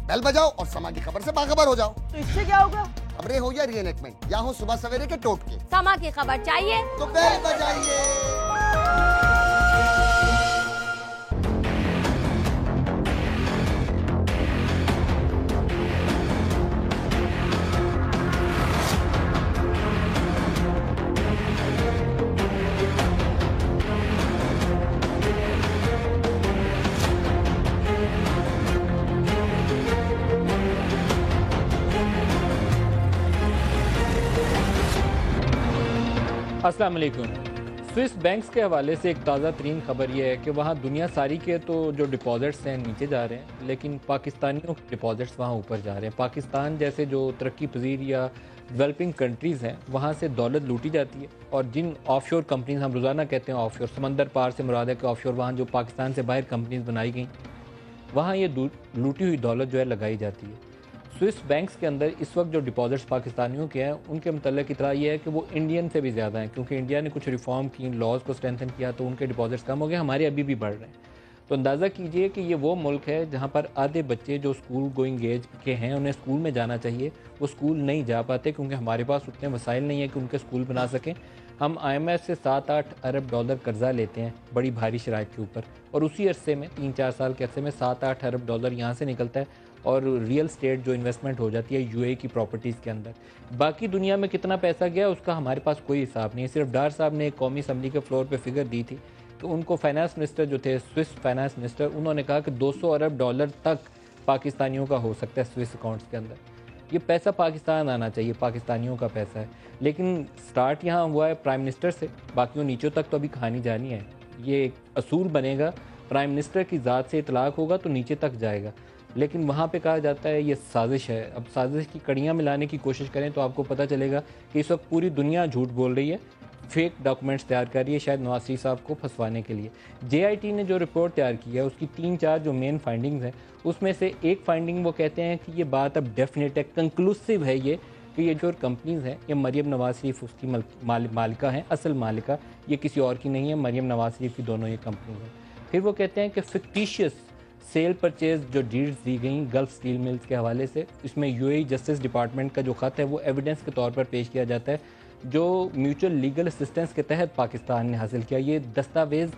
بیل بجاؤ اور سما کی خبر سے باخبر ہو جاؤ. تو اس سے کیا ہوگا؟ خبریں ہو یا ری انیکٹمنٹ یا ہو صبح سویرے کے ٹوٹکے، سما کی خبر چاہیے تو بیل بجائیے. السلام علیکم. سوئس بینکس کے حوالے سے ایک تازہ ترین خبر یہ ہے کہ وہاں دنیا ساری کے تو جو ڈپازٹس ہیں نیچے جا رہے ہیں، لیکن پاکستانیوں کے ڈپازٹس وہاں اوپر جا رہے ہیں. پاکستان جیسے جو ترقی پذیر یا ڈیولپنگ کنٹریز ہیں وہاں سے دولت لوٹی جاتی ہے، اور جن آف شور کمپنیز ہم روزانہ کہتے ہیں آف شور، سمندر پار سے مراد ہے کہ آف شور وہاں جو پاکستان سے باہر کمپنیز بنائی گئیں، وہاں یہ لوٹی ہوئی دولت جو ہے لگائی جاتی ہے. سوئس بینکس کے اندر اس وقت جو ڈپازٹس پاکستانیوں کے ہیں ان کے متعلق اطلاع یہ ہے کہ وہ انڈین سے بھی زیادہ ہیں، کیونکہ انڈیا نے کچھ ریفارم کی، لاز کو اسٹرینتھن کیا، تو ان کے ڈپازٹس کم ہو گئے. ہمارے ابھی بھی بڑھ رہے ہیں. تو اندازہ کیجئے کہ یہ وہ ملک ہے جہاں پر آدھے بچے جو اسکول گوئنگ ایج کے ہیں، انہیں اسکول میں جانا چاہیے، وہ اسکول نہیں جا پاتے کیونکہ ہمارے پاس اتنے وسائل نہیں ہیں کہ ان کے اسکول بنا سکیں. ہم IMF سے 7-8 ارب ڈالر قرضہ لیتے ہیں بڑی بھاری شرائط کے اوپر، اور اسی عرصے میں 3-4 سال کے عرصے میں 7-8 ارب ڈالر یہاں سے نکلتا ہے، اور ریئل اسٹیٹ جو انویسٹمنٹ ہو جاتی ہے UAE کی پراپرٹیز کے اندر. باقی دنیا میں کتنا پیسہ گیا اس کا ہمارے پاس کوئی حساب نہیں ہے. صرف ڈار صاحب نے ایک قومی اسمبلی کے فلور پہ فگر دی تھی کہ ان کو فائنانس منسٹر جو تھے، سوئس فائنانس منسٹر، انہوں نے کہا کہ 200 ارب ڈالر تک پاکستانیوں کا ہو سکتا ہے سوئس اکاؤنٹس کے اندر. یہ پیسہ پاکستان آنا چاہیے، پاکستانیوں کا پیسہ ہے. لیکن سٹارٹ یہاں ہوا ہے پرائم منسٹر سے، باقیوں نیچوں تک تو ابھی کہانی جانی ہے. یہ ایک اصول بنے گا، پرائم منسٹر کی ذات سے اطلاق ہوگا تو نیچے تک جائے گا. لیکن وہاں پہ کہا جاتا ہے یہ سازش ہے. اب سازش کی کڑیاں ملانے کی کوشش کریں تو آپ کو پتہ چلے گا کہ اس وقت پوری دنیا جھوٹ بول رہی ہے، فیک ڈاکومنٹس تیار کر رہی ہے شاید نواز شریف صاحب کو پھنسوانے کے لیے. JIT نے جو رپورٹ تیار کی ہے اس کی 3-4 جو مین فائنڈنگز ہیں، اس میں سے ایک فائنڈنگ وہ کہتے ہیں کہ یہ بات اب ڈیفینیٹ ہے، کنکلوسیو ہے یہ، کہ یہ جو کمپنیز ہیں یہ مریم نواز شریف اس کی مالکہ ہیں، اصل مالکہ یہ کسی اور کی نہیں ہے، مریم نواز شریف کی دونوں یہ کمپنیز ہیں. پھر وہ کہتے ہیں کہ فکٹیشیس سیل پرچیز جو ڈیڈز دی گئیں گلف اسٹیل ملز کے حوالے سے، اس میں UAE جسٹس ڈپارٹمنٹ کا جو خط ہے وہ ایویڈنس کے طور پر پیش کیا جاتا ہے جو میوچل لیگل اسسٹنس کے تحت پاکستان نے حاصل کیا. یہ دستاویز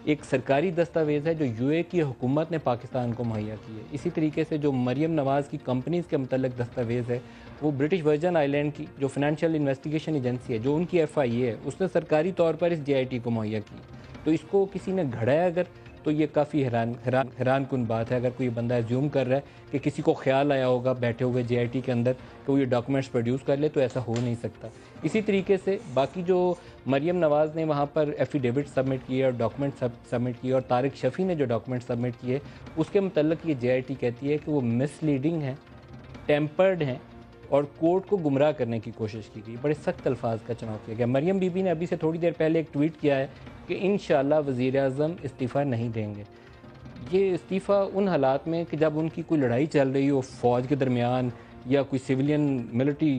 ایک سرکاری دستاویز ہے جو UAE کی حکومت نے پاکستان کو مہیا کی ہے. اسی طریقے سے جو مریم نواز کی کمپنیز کے متعلق دستاویز ہے وہ برٹش ورجن آئی لینڈ کی جو فائنینشیل انویسٹیگیشن ایجنسی ہے، جو ان کی FIA ہے، اس نے سرکاری طور پر اس JIT کو مہیا کی. تو اس کو کسی نے گھڑا ہے اگر، تو یہ کافی حیران کن بات ہے. اگر کوئی بندہ ایزیوم کر رہا ہے کہ کسی کو خیال آیا ہوگا بیٹھے ہوئے JIT کے اندر کہ وہ یہ ڈاکومنٹس پروڈیوس کر لے، تو ایسا ہو نہیں سکتا. اسی طریقے سے باقی جو مریم نواز نے وہاں پر ایفیڈیوٹ سبمٹ کیے اور ڈاکومنٹ سبمٹ کیے، اور طارق شفیع نے جو ڈاکومنٹ سبمٹ کیے، اس کے متعلق یہ JIT کہتی ہے کہ وہ مس لیڈنگ ہیں، ٹیمپرڈ ہیں، اور کورٹ کو گمراہ کرنے کی کوشش کی گئی. بڑے سخت الفاظ کا چناؤ کیا گیا. مریم بی بی نے ابھی سے تھوڑی دیر پہلے ایک ٹویٹ کیا ہے کہ انشاءاللہ وزیر اعظم استعفیٰ نہیں دیں گے. یہ استعفیٰ ان حالات میں کہ جب ان کی کوئی لڑائی چل رہی ہو فوج کے درمیان یا کوئی سویلین ملٹری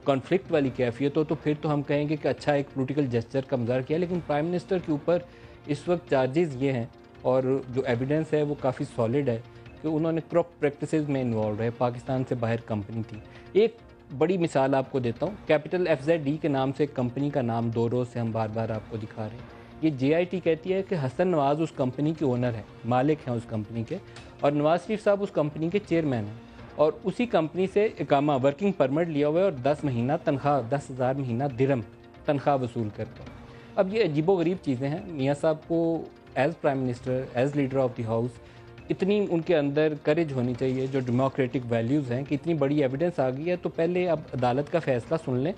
کانفلکٹ والی کیفیت ہو، تو پھر تو ہم کہیں گے کہ اچھا ایک پولیٹیکل جسچر کا مظاہرہ کیا. لیکن پرائم منسٹر کے اوپر اس وقت چارجز یہ ہیں، اور جو ایویڈنس ہے وہ کافی سالڈ ہے کہ انہوں نے کرپٹ پریکٹسز میں انوالو رہے. پاکستان سے باہر کمپنی تھی. ایک بڑی مثال آپ کو دیتا ہوں، کیپٹل FZD کے نام سے ایک کمپنی کا نام 2 روز سے ہم بار بار آپ کو دکھا رہے ہیں. یہ JIT کہتی ہے کہ حسن نواز اس کمپنی کے اونر ہیں، مالک ہیں اس کمپنی کے، اور نواز شریف صاحب اس کمپنی کے چیئرمین ہیں، اور اسی کمپنی سے اقامہ ورکنگ پرمٹ لیا ہوا ہے، اور 10 مہینہ تنخواہ 10,000 مہینہ درہم تنخواہ وصول کرتا ہے. اب یہ عجیب و غریب چیزیں ہیں. میاں صاحب کو as prime minister, as leader of the house, اتنی ان کے اندر کریج ہونی چاہیے، جو ڈیموکریٹک ویلیوز ہیں، کہ اتنی بڑی ایویڈنس آ گئی ہے تو پہلے اب عدالت کا فیصلہ سن لیں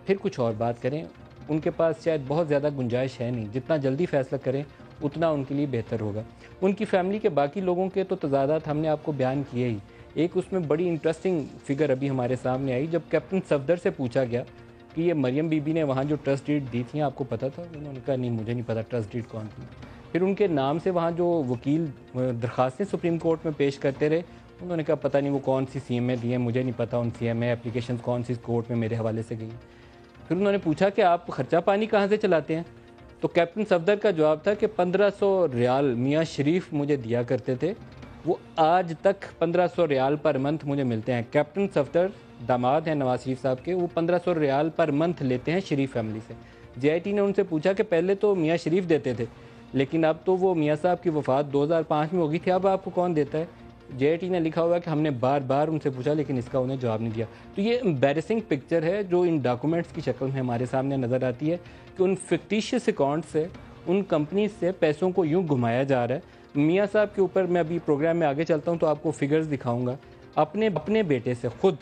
پھر کچھ اور بات کریں. ان کے پاس شاید بہت زیادہ گنجائش ہے نہیں، جتنا جلدی فیصلہ کریں اتنا ان کے لیے بہتر ہوگا. ان کی فیملی کے باقی لوگوں کے تو تضادات ہم نے آپ کو بیان کیے ہی. ایک اس میں بڑی انٹرسٹنگ فگر ابھی ہمارے سامنے آئی جب کیپٹن صفدر سے پوچھا گیا کہ یہ مریم بی بی نے وہاں جو ٹرسٹ ڈیڈ دی تھیں آپ کو پتہ تھا؟ انہوں نے کہا نہیں مجھے نہیں پتہ ٹرسٹ ڈیڈ کون تھی. پھر ان کے نام سے وہاں جو وکیل درخواستیں سپریم کورٹ میں پیش کرتے رہے، انہوں نے کہا پتہ نہیں وہ کون سی CMA دی ہیں، مجھے نہیں پتہ ان CMA اپلیکیشنز کون سی کورٹ میں میرے حوالے سے گئی. پھر انہوں نے پوچھا کہ آپ خرچہ پانی کہاں سے چلاتے ہیں؟ تو کیپٹن صفدر کا جواب تھا کہ 1500 ریال میاں شریف مجھے دیا کرتے تھے وہ آج تک 1500 ریال پر منتھ مجھے ملتے ہیں. کیپٹن صفدر داماد ہیں نواز شریف صاحب کے, وہ 1500 ریال پر منتھ لیتے ہیں شریف فیملی سے. جے آئی ٹی نے ان سے پوچھا کہ پہلے تو میاں شریف دیتے تھے, لیکن اب تو وہ میاں صاحب کی وفات 2005 میں ہو گئی تھی, اب آپ کو کون دیتا ہے؟ جے آئی ٹی نے لکھا ہوا ہے کہ ہم نے بار بار ان سے پوچھا لیکن اس کا انہیں جواب نہیں دیا. تو یہ امبیرسنگ پکچر ہے جو ان ڈاکومنٹس کی شکل میں ہمارے سامنے نظر آتی ہے کہ ان فکٹیشیس اکاؤنٹ سے, ان کمپنیز سے پیسوں کو یوں گھمایا جا رہا ہے. میاں صاحب کے اوپر میں ابھی پروگرام میں آگے چلتا ہوں تو آپ کو فگرز دکھاؤں گا. اپنے بیٹے سے, خود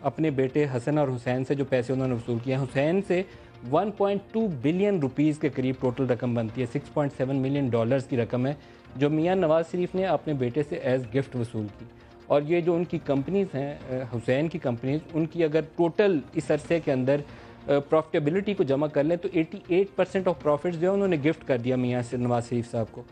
اپنے بیٹے حسن اور حسین سے جو پیسے انہوں نے وصول کیے ہیں, حسین سے 1.2 بلین روپیز کے قریب ٹوٹل رقم بنتی ہے, 6.7 ملین ڈالرز کی رقم ہے جو میاں نواز شریف نے اپنے بیٹے سے ایز گفٹ وصول کی. اور یہ جو ان کی کمپنیز ہیں, حسین کی کمپنیز, ان کی اگر ٹوٹل اس عرصے کے اندر پروفٹیبلٹی کو جمع کر لیں تو 88% آف پروفٹس جو ہے انہوں نے گفٹ کر دیا میاں نواز شریف صاحب کو.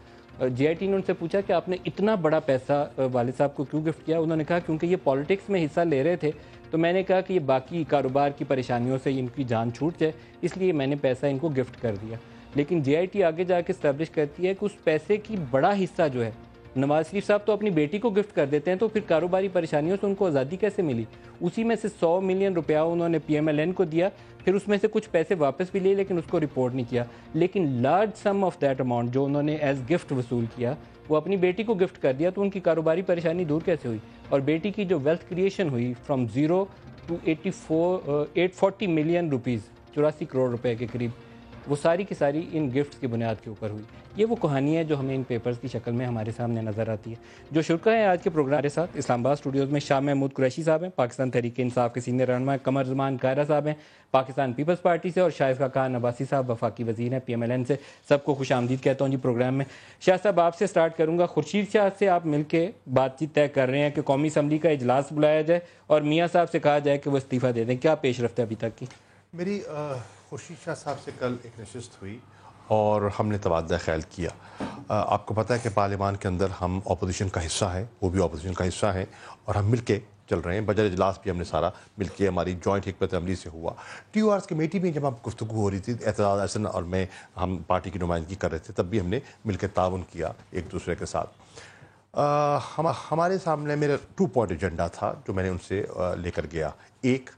جے آئی ٹی نے ان سے پوچھا کہ آپ نے اتنا بڑا پیسہ والد صاحب کو کیوں گفٹ کیا؟ انہوں نے کہا کیونکہ یہ پالیٹکس میں حصہ لے رہے تھے تو میں نے کہا کہ یہ باقی کاروبار کی پریشانیوں سے ان کی جان چھوٹ جائے, اس لیے میں نے پیسہ ان کو گفٹ کر دیا. لیکن جے آئی ٹی آگے جا کے اسٹیبلش کرتی ہے کہ اس پیسے کی بڑا حصہ جو ہے نواز شریف صاحب تو اپنی بیٹی کو گفٹ کر دیتے ہیں, تو پھر کاروباری پریشانیوں سے ان کو آزادی کیسے ملی؟ اسی میں سے 100 ملین روپیہ انہوں نے پی ایم ایل این کو دیا, پھر اس میں سے کچھ پیسے واپس بھی لیے لیکن اس کو رپورٹ نہیں کیا. لیکن large some of that amount جو انہوں نے ایز گفٹ وصول کیا وہ اپنی بیٹی کو گفٹ کر دیا, تو ان کی کاروباری پریشانی دور کیسے ہوئی؟ اور بیٹی کی جو ویلتھ کریشن ہوئی from 0 to 840 million rupees, 84 crore روپے کے قریب, وہ ساری کی ساری ان گفٹس کی بنیاد کے اوپر ہوئی. یہ وہ کہانی ہے جو ہمیں ان پیپرز کی شکل میں ہمارے سامنے نظر آتی ہے. جو شرکا ہیں آج کے پروگرام کے ساتھ اسلام آباد اسٹوڈیوز میں شاہ محمود قریشی صاحب ہیں, پاکستان تحریک انصاف کے سینئر رہنما, قمر زمان قاہرہ صاحب ہیں پاکستان پیپلز پارٹی سے, اور شائستہ خان عباسی صاحب وفاقی وزیر ہیں پی ایم ایل این سے. سب کو خوش آمدید کہتا ہوں جی پروگرام میں. شاہ صاحب آپ سے سٹارٹ کروں گا. خورشید شاہ سے آپ مل کے بات چیت طے کر رہے ہیں کہ قومی اسمبلی کا اجلاس بلایا جائے اور میاں صاحب سے کہا جائے کہ وہ استعفیٰ دے دیں, کیا پیش رفت ہے ابھی تک کی؟ میری خورشید شاہ صاحب سے کل ایک نشست ہوئی اور ہم نے تبادلہ خیال کیا. آپ کو پتہ ہے کہ پارلیمان کے اندر ہم اپوزیشن کا حصہ ہیں, وہ بھی اپوزیشن کا حصہ ہیں, اور ہم مل کے چل رہے ہیں. بجٹ اجلاس بھی ہم نے سارا مل کے, ہماری جوائنٹ حکمت عملی سے ہوا. ٹی او آرز کمیٹی میں جب ہم گفتگو ہو رہی تھی, اعتزاز احسن اور میں, ہم پارٹی کی نمائندگی کر رہے تھے, تب بھی ہم نے مل کے تعاون کیا ایک دوسرے کے ساتھ. ہمارے سامنے میرا 2 پوائنٹ ایجنڈا تھا جو میں نے ان سے لے کر گیا. ایک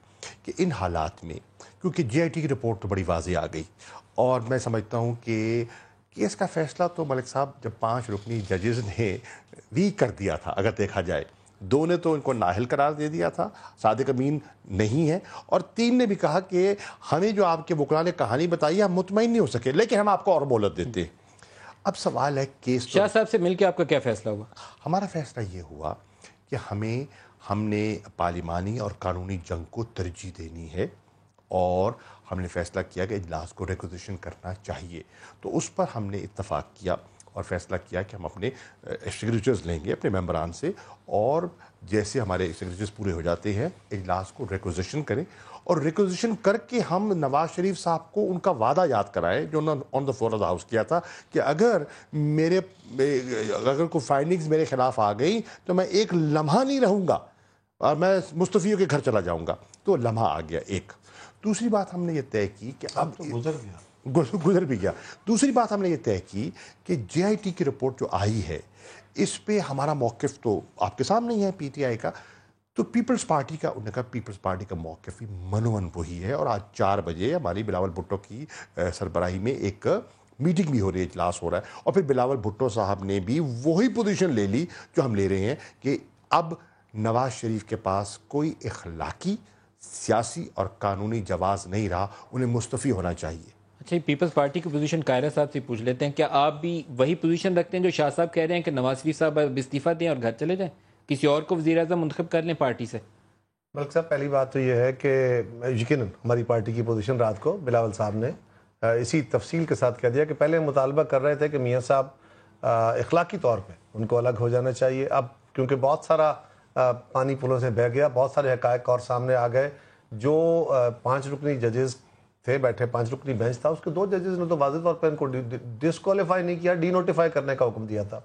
کہ ان حالات میں کیونکہ جے آئی ٹی کی رپورٹ تو بڑی واضح آ گئی, اور میں سمجھتا ہوں کہ کیس کا فیصلہ تو ملک صاحب جب 5 رکنی ججز نے ویک کر دیا تھا, اگر دیکھا جائے 2 نے تو ان کو نااہل قرار دے دیا تھا, صادق امین نہیں ہے, اور 3 نے بھی کہا کہ ہمیں جو آپ کے وکلاء نے کہانی بتائی ہے ہم مطمئن نہیں ہو سکے, لیکن ہم آپ کو اور مہلت دیتے ہیں. اب سوال ہے کیس شاہ صاحب سے مل کے آپ کا کیا فیصلہ ہوا؟ ہمارا فیصلہ یہ ہوا کہ ہم نے پارلیمانی اور قانونی جنگ کو ترجیح دینی ہے, اور ہم نے فیصلہ کیا کہ اجلاس کو ریکوزیشن کرنا چاہیے. تو اس پر ہم نے اتفاق کیا اور فیصلہ کیا کہ ہم اپنے سگنیچرز لیں گے اپنے ممبران سے, اور جیسے ہمارے سگنیچرز پورے ہو جاتے ہیں اجلاس کو ریکوزیشن کریں, اور ریکوزیشن کر کے ہم نواز شریف صاحب کو ان کا وعدہ یاد کرائے جو انہوں نے on the floor of the house کیا تھا کہ اگر کوئی فائنڈنگز میرے خلاف آ گئی تو میں ایک لمحہ نہیں رہوں گا اور میں مستفیوں کے گھر چلا جاؤں گا. تو لمحہ آ گیا ایک. دوسری بات ہم نے یہ طے کی کہ اب تو گزر بھی گیا. دوسری بات ہم نے یہ طے کی کہ جے آئی ٹی کی رپورٹ جو آئی ہے اس پہ ہمارا موقف تو آپ کے سامنے ہی ہے پی ٹی آئی کا, تو پیپلز پارٹی کا, انہوں نے کہا پیپلز پارٹی کا موقف بھی منوان وہی ہے, اور آج 4 بجے ہماری بلاول بھٹو کی سربراہی میں ایک میٹنگ بھی ہو رہی ہے, اجلاس ہو رہا ہے, اور پھر بلاول بھٹو صاحب نے بھی وہی پوزیشن لے لی جو ہم لے رہے ہیں کہ اب نواز شریف کے پاس کوئی اخلاقی, سیاسی اور قانونی جواز نہیں رہا, انہیں مستعفی ہونا چاہیے. اچھا, پیپلز پارٹی کی پوزیشن قاہرہ صاحب سے پوچھ لیتے ہیں, کیا آپ بھی وہی پوزیشن رکھتے ہیں جو شاہ صاحب کہہ رہے ہیں کہ نواز شریف صاحب استعفیٰ دیں اور گھر چلے جائیں, کسی اور کو وزیر اعظم منتخب کر لیں پارٹی سے؟ ملک صاحب, پہلی بات تو یہ ہے کہ یقیناً ہماری پارٹی کی پوزیشن رات کو بلاول صاحب نے اسی تفصیل کے ساتھ کہہ دیا کہ پہلے مطالبہ کر رہے تھے کہ میاں صاحب اخلاقی طور پہ ان کو الگ ہو جانا چاہیے. اب کیونکہ بہت سارا پانی پلوں سے بہہ گیا, بہت سارے حقائق اور سامنے آ گئے. جو 5 رکنی ججز تھے بیٹھے, 5 رکنی بینچ تھا, اس کے 2 ججز نے تو واضح طور پہ ان کو ڈسکوالیفائی نہیں کیا, ڈی نوٹیفائی کرنے کا حکم دیا تھا.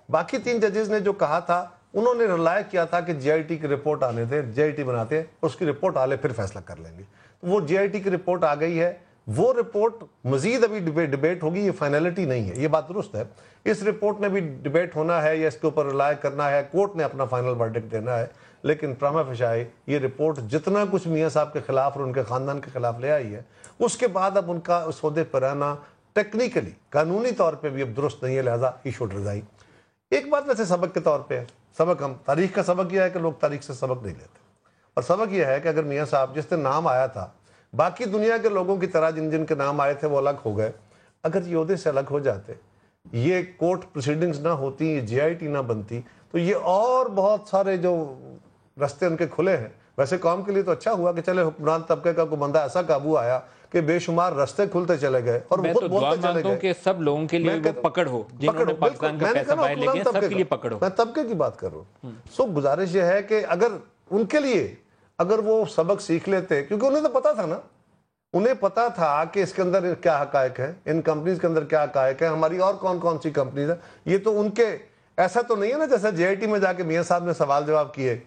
باقی 3 ججز نے جو کہا تھا انہوں نے رلائے کیا تھا کہ جے آئی ٹی کی رپورٹ آنے دے, جے آئی ٹی بناتے ہیں, اس کی رپورٹ آلے پھر فیصلہ کر لیں گے. وہ جے آئی ٹی کی رپورٹ آ گئی ہے, وہ رپورٹ مزید ابھی ڈبیٹ ہوگی, یہ فائنلٹی نہیں ہے, یہ بات درست ہے. اس رپورٹ میں بھی ڈبیٹ ہونا ہے یا اس کے اوپر رلائے کرنا ہے, کورٹ نے اپنا فائنل ورڈکٹ دینا ہے. لیکن پراما فیشائی یہ رپورٹ جتنا کچھ میاں صاحب کے خلاف اور ان کے خاندان کے خلاف لے آئی ہے, اس کے بعد اب ان کا اس عہدے پر رہنا ٹیکنیکلی قانونی طور پہ بھی اب درست نہیں ہے, لہذا ہی شوڈ ریزائن. ایک بات ویسے سبق کے طور پہ ہے, سبق ہم تاریخ کا سبق یہ ہے کہ لوگ تاریخ سے سبق نہیں لیتے, اور سبق یہ ہے کہ اگر میاں صاحب جس دن نام آیا تھا باقی دنیا کے لوگوں کی طرح جن جن کے نام آئے تھے وہ الگ ہو گئے, اگر یہ عہدے سے الگ ہو جاتے, یہ کورٹ پروسیڈنگز نہ ہوتی, یہ جی آئی ٹی نہ بنتی, تو یہ اور بہت سارے جو رستے ان کے کھلے ہیں. ویسے قوم کے لیے تو اچھا ہوا کہ چلے حکمران طبقے کا کوئی بندہ ایسا قابو آیا کہ بے شمار رستے کھلتے چلے گئے, اور میں تو دعا مانگتا ہوں کہ سب لوگوں کے لیے وہ پکڑ ہو, جنہوں نے پاکستان کا پیسہ باہر لے گیا, سب کے لیے پکڑ ہو. میں طبقے کی بات کر رہا ہوں. سو گزارش یہ ہے کہ اگر ان کے لیے اگر وہ سبق سیکھ لیتے, کیونکہ انہیں تو پتا تھا نا, انہیں پتا تھا کہ اس کے اندر کیا حقائق ہیں, ان کمپنیز کے اندر کیا حقائق ہیں, ہماری اور کون کون سی کمپنیز ہیں. یہ تو ان کے ایسا تو نہیں ہے نا جیسا جے آئی ٹی میں جا کے میاں صاحب نے سوال جواب کیے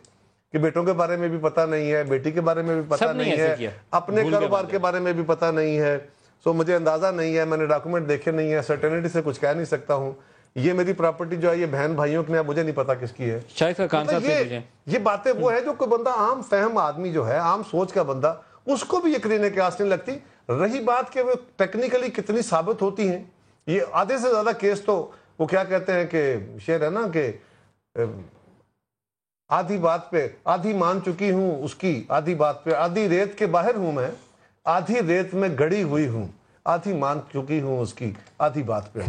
کہ بیٹوں کے بارے میں بھی پتہ نہیں ہے, بیٹی کے بارے میں بھی پتہ نہیں ہے, اپنے کاروبار کے بارے میں بھی پتہ نہیں ہے. سو مجھے اندازہ نہیں ہے, میں نے ڈاکومنٹ دیکھے نہیں ہے, سرٹینٹی سے کچھ کہہ نہیں سکتا ہوں, یہ میری پراپرٹی جو ہے یہ بہن بھائیوں کی, مجھے نہیں پتا کس کی ہے. یہ باتیں وہ ہے جو کوئی بندہ عام فہم آدمی جو ہے, عام سوچ کا بندہ, اس کو بھی یہ قرینے کی آس نہیں لگتی. رہی بات کہ وہ ٹیکنیکلی کتنی ثابت ہوتی ہیں, یہ آدھے سے زیادہ کیس تو وہ کیا کہتے ہیں کہ شعر ہے نا کہ آدھی بات پہ آدھی مان چکی ہوں اس کی, آدھی بات پہ آدھی ریت کے باہر ہوں میں, آدھی ریت میں گڑی ہوئی ہوں, آدھی مان چکی ہوں اس کی, آدھی بات پہ.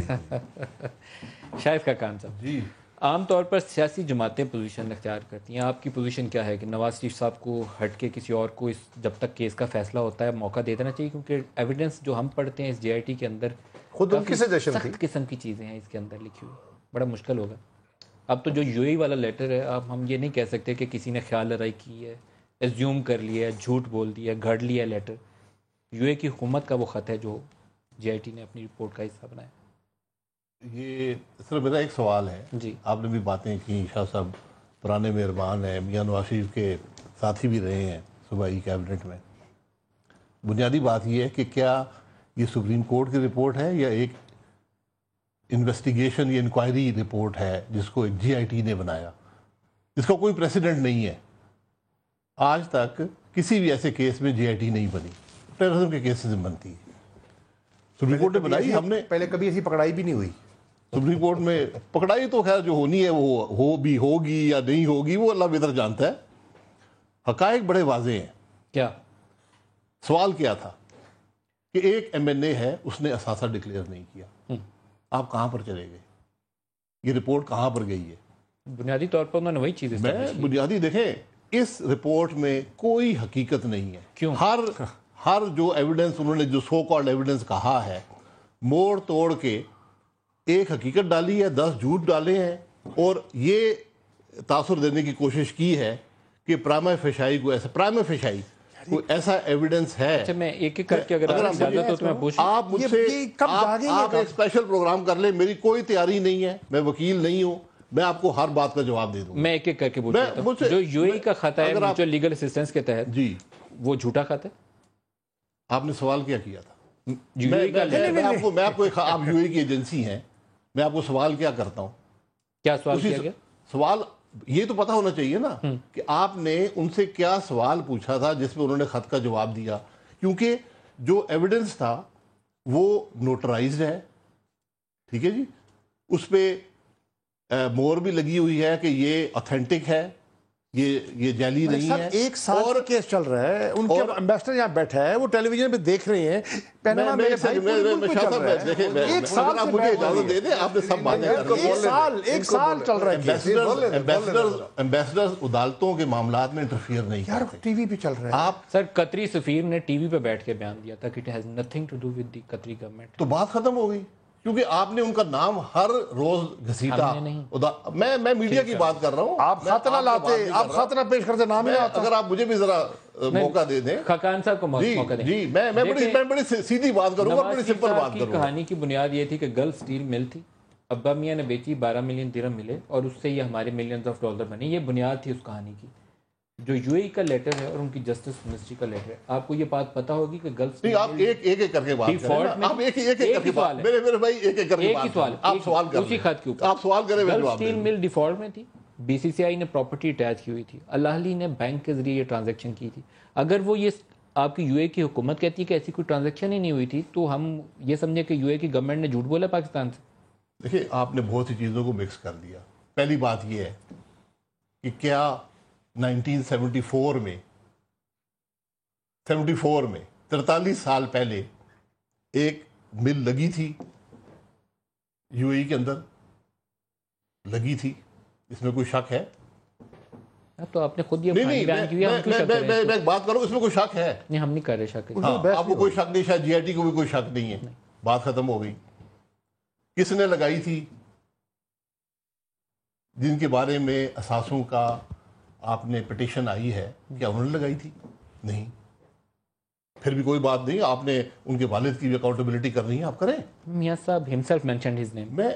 شاہد خاقان صاحب جی, عام طور پر سیاسی جماعتیں پوزیشن اختیار کرتی ہیں, آپ کی پوزیشن کیا ہے کہ نواز شریف صاحب کو ہٹ کے کسی اور کو اس جب تک کیس کا فیصلہ ہوتا ہے موقع دے دینا چاہیے, کیونکہ ایویڈنس جو ہم پڑھتے ہیں اس جے آئی ٹی کے اندر خود ان کی سجیشن تھی, سخت قسم کی چیزیں ہیں اس کے اندر لکھی ہوئی, بڑا مشکل ہوگا. اب تو جو یو اے والا لیٹر ہے, اب ہم یہ نہیں کہہ سکتے کہ کسی نے خیال لڑائی کی ہے, ایزیوم کر لیا ہے, جھوٹ بول دیا, گھڑ لیا لیٹر. یو اے کی حکومت کا وہ خط ہے جو جے آئی ٹی نے اپنی رپورٹ کا حصہ بنایا. یہ صرف میرا ایک سوال ہے جی, آپ نے بھی باتیں کی, شاہ صاحب پرانے مہربان ہیں, میاں نواز شریف کے ساتھی بھی رہے ہیں صوبائی کیبنٹ میں. بنیادی بات یہ ہے کہ کیا یہ سپریم کورٹ کی رپورٹ ہے یا ایک انویسٹیگیشن یا انکوائری رپورٹ ہے جس کو ایک جی آئی ٹی نے بنایا, جس کا کوئی پریسیڈنٹ نہیں ہے. آج تک کسی بھی ایسے کیس میں جی آئی ٹی نہیں بنی, ٹیررزم کے کیسز میں بنتی ہے. سپریم کورٹ نے بنائی, ہم نے پہلے کبھی ایسی پکڑائی بھی نہیں ہوئی. سپریم کورٹ میں پکڑائی تو خیر جو ہونی ہے وہ ہو بھی ہوگی یا نہیں ہوگی, وہ اللہ بہتر جانتا ہے. حقائق بڑے واضح ہیں. کیا سوال کیا تھا کہ ایک ایم این اے ہے, اس نے اثاثہ ڈکلیئر نہیں کیا, آپ کہاں پر چلے گئے, یہ رپورٹ کہاں پر گئی ہے؟ بنیادی طور پر انہوں نے وہی چیزیں بنیادی دیکھیں, اس رپورٹ میں کوئی حقیقت نہیں ہے. کیوں؟ ہر جو ایویڈنس انہوں نے جو سو کالڈ ایویڈنس کہا ہے, موڑ توڑ کے ایک حقیقت ڈالی ہے, 10 جھوٹ ڈالے ہیں, اور یہ تاثر دینے کی کوشش کی ہے کہ پراما فیشائی کو کوئی ایسا ایویڈنس ہے. اچھا, میں ایک ایک کر کے اگر آپ اجازت ہو تو میں پوچھوں, آپ مجھ سے آپ ایک اسپیشل پروگرام کر لیں, میری کوئی تیاری نہیں ہے, میں وکیل نہیں ہوں, میں آپ کو ہر بات کا جواب دے دوں. میں ایک ایک کر کے پوچھتا ہوں, جو یو اے کا خط ہے میوچل لیگل اسسٹنس کے تحت, جی وہ جھوٹا خط ہے؟ آپ نے سوال کیا تھا؟ میں آپ کو آپ یو اے کی ایجنسی ہیں, میں آپ کو سوال کیا کرتا ہوں, کیا سوال کیا گیا؟ سوال یہ تو پتہ ہونا چاہیے نا کہ آپ نے ان سے کیا سوال پوچھا تھا جس میں انہوں نے خط کا جواب دیا, کیونکہ جو ایویڈنس تھا وہ نوٹرائزڈ ہے, ٹھیک ہے جی, اس پہ مور بھی لگی ہوئی ہے کہ یہ اوتھینٹک ہے, یہ جعلی نہیں ہے. ایک سال سے کیس چل رہا ہے, ان کے امبیسڈر یہاں بیٹھا ہے, وہ ٹیلی ویژن پہ دیکھ رہے ہیں, ایک سال چل رہا ہے. ایمبیسڈر عدالتوں کے معاملات میں انٹرفیئر نہیں کرتے, ٹی وی پہ چل رہا ہے. آپ سر قطری سفیر نے ٹی وی پہ بیٹھ کے بیان دیا تھا کہ it has nothing to do with the Qatari government. تو بات ختم ہو گئی, کیونکہ آپ نے ان کا نام ہر روز گھسیٹا. میں میڈیا کی بات کر رہا ہوں, آپ خاتنہ لاتے, آپ خاتنہ پیش کرتے, نام ہی آتا. اگر آپ مجھے بھی ذرا موقع دے دیں. خاقان صاحب کو موقع دیں. جی, میں بڑی سیدھی بات کروں گا, بڑی سمپل بات کروں گا. کہانی کی بنیاد یہ تھی کہ گلف سٹیل مل تھی, ابا میاں نے بیچی, 12 ملین درہم ملے, اور اس سے یہ ہمارے ملینز آف ڈالر بنے. یہ بنیاد تھی اس کہانی کی. جو یو اے کا لیٹر ہے اور ان کی جسٹس منسٹری کا لیٹر ہے، آپ کو یہ بات پتا ہوگی کہ گلف نہیں آپ ایک کر کے بات کریں، آپ ایک کر کے بات، میرے بھائی ایک کر کے بات کریں، آپ سوال کریں، اسی خط کے اوپر آپ سوال کریں، میں گلف جواب اسٹیل دوں۔ مل ڈیفالٹ میں تھی، بی سی سی آئی نے پراپرٹی اٹیچ کی ہوئی تھی، الہلی نے بینک کے ذریعے یہ ٹرانزیکشن کی تھی۔ اگر وہ یہ آپ کی یو اے کی حکومت کہتی ہے کہ ایسی کوئی ٹرانزیکشن ہی نہیں ہوئی تھی تو ہم یہ سمجھیں کہ یو اے کی گورنمنٹ نے جھوٹ بولا پاکستان سے۔ دیکھیں آپ نے بہت سی چیزوں کو مکس کر دیا۔ پہلی بات یہ ہے کہ کیا 1974 میں 43 سال پہلے ایک مل لگی تھی یو اے کے اندر، لگی تھی، اس میں کوئی شک ہے؟ تو آپ نے خود یہ نہیں بیان کیا، ہم کیوں شک کر رہے ہیں؟ میں ایک بات کروں، اس میں کوئی شک ہے؟ نہیں ہم نہیں کر رہے شک۔ آپ کو کوئی شک نہیں، شاید جی آئی ٹی کو بھی کوئی شک نہیں ہے، بات ختم ہو گئی۔ کس نے لگائی تھی؟ جن کے بارے میں اثاثوں کا آپ نے پٹیشن آئی ہے، کیا انہوں نے لگائی تھی؟ نہیں۔ پھر بھی کوئی بات نہیں، آپ نے ان کے والد کی بھی اکاؤنٹیبلٹی کرنی ہے، آپ کریں۔ میاں صاحب himself mentioned his name۔ میں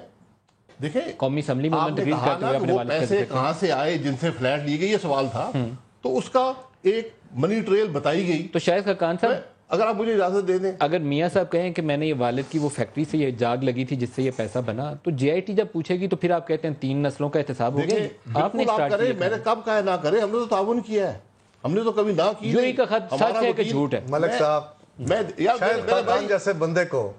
دیکھیں قومی اسمبلی میں آپ نے تقریر کہا کرتے نا ہوئے کہ اپنے وہ والد کا پیسے ذکر کیا۔ کہاں سے آئے جن سے فلیٹ لی گئی، یہ سوال تھا، تو اس کا ایک منی ٹریل بتائی گئی۔ تو شاہد خاقان صاحب اگر آپ مجھے اجازت دے دیں، اگر میاں صاحب کہیں کہ میں نے یہ والد کی وہ فیکٹری سے یہ جاگ لگی تھی جس سے یہ پیسہ بنا، تو جے آئی ٹی جب پوچھے گی تو پھر آپ کہتے ہیں 3 نسلوں کا احتساب ہو گیا۔ آپ نے بالکل آپ کریں، میں نے کب کہا نہ کریں، ہم نے تو تعاون کیا ہے، ہم نے تو کبھی نہ کی یو اے کا خط سچ ہے کہ جھوٹ ہے؟ ملک صاحب شاہد خاقان جیسے بندے کو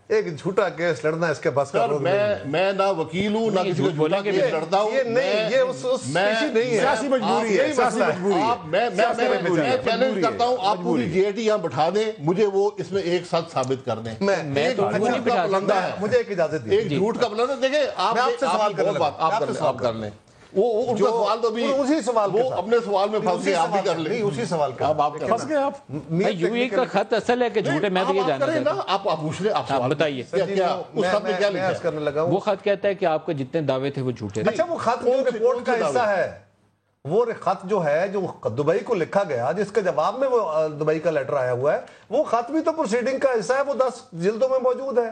ایک جھوٹا کیس لڑنا اس کے بس کا روگ نہیں ہے۔ میں نہ وکیل ہوں، نہ کسی کو جھوٹا کیس لڑتا ہوں۔ یہ نہیں، یہ اس پیشی نہیں ہے، سیاسی مجبوری ہے، سیاسی مجبوری ہے۔ میں چیلنج کرتا ہوں، آپ پوری جی آئی ٹی یہاں بٹھا دیں، مجھے وہ اس میں ایک سچ ثابت کر دیں۔ میں تو ایک جھوٹ کا پلندہ ہے، مجھے ایک اجازت دیجیے، ایک جھوٹ کا پلندہ۔ دیکھیں آپ سے سوال کرنے لگا، آپ کر لیں، وہ ان کا سوال تو بھی اسی سوال وہ اپنے سوال میں پھنس گئے، آپ بھی کر لیں۔ اسی سوال کا آپ پھنس گئے آپ۔ یو اے کا خط اصل ہے کہ جھوٹ ہے؟ میں تو یہ جاننا چاہتا ہوں۔ آپ پوچھ لیں، آپ سوال بتائیے۔ کیا اس خط میں کیا لکھا ہے؟ کرنے لگا وہ خط کہتا ہے کہ آپ کے جتنے دعوے تھے وہ جھوٹے تھے۔ اچھا وہ خط جو رپورٹ کا حصہ ہے، وہ خط جو ہے جو دبئی کو لکھا گیا، جس کے جواب میں وہ دبئی کا لیٹر آیا ہوا ہے، وہ خط بھی تو پروسیڈنگ کا حصہ ہے، وہ 10 جلدوں میں موجود ہے،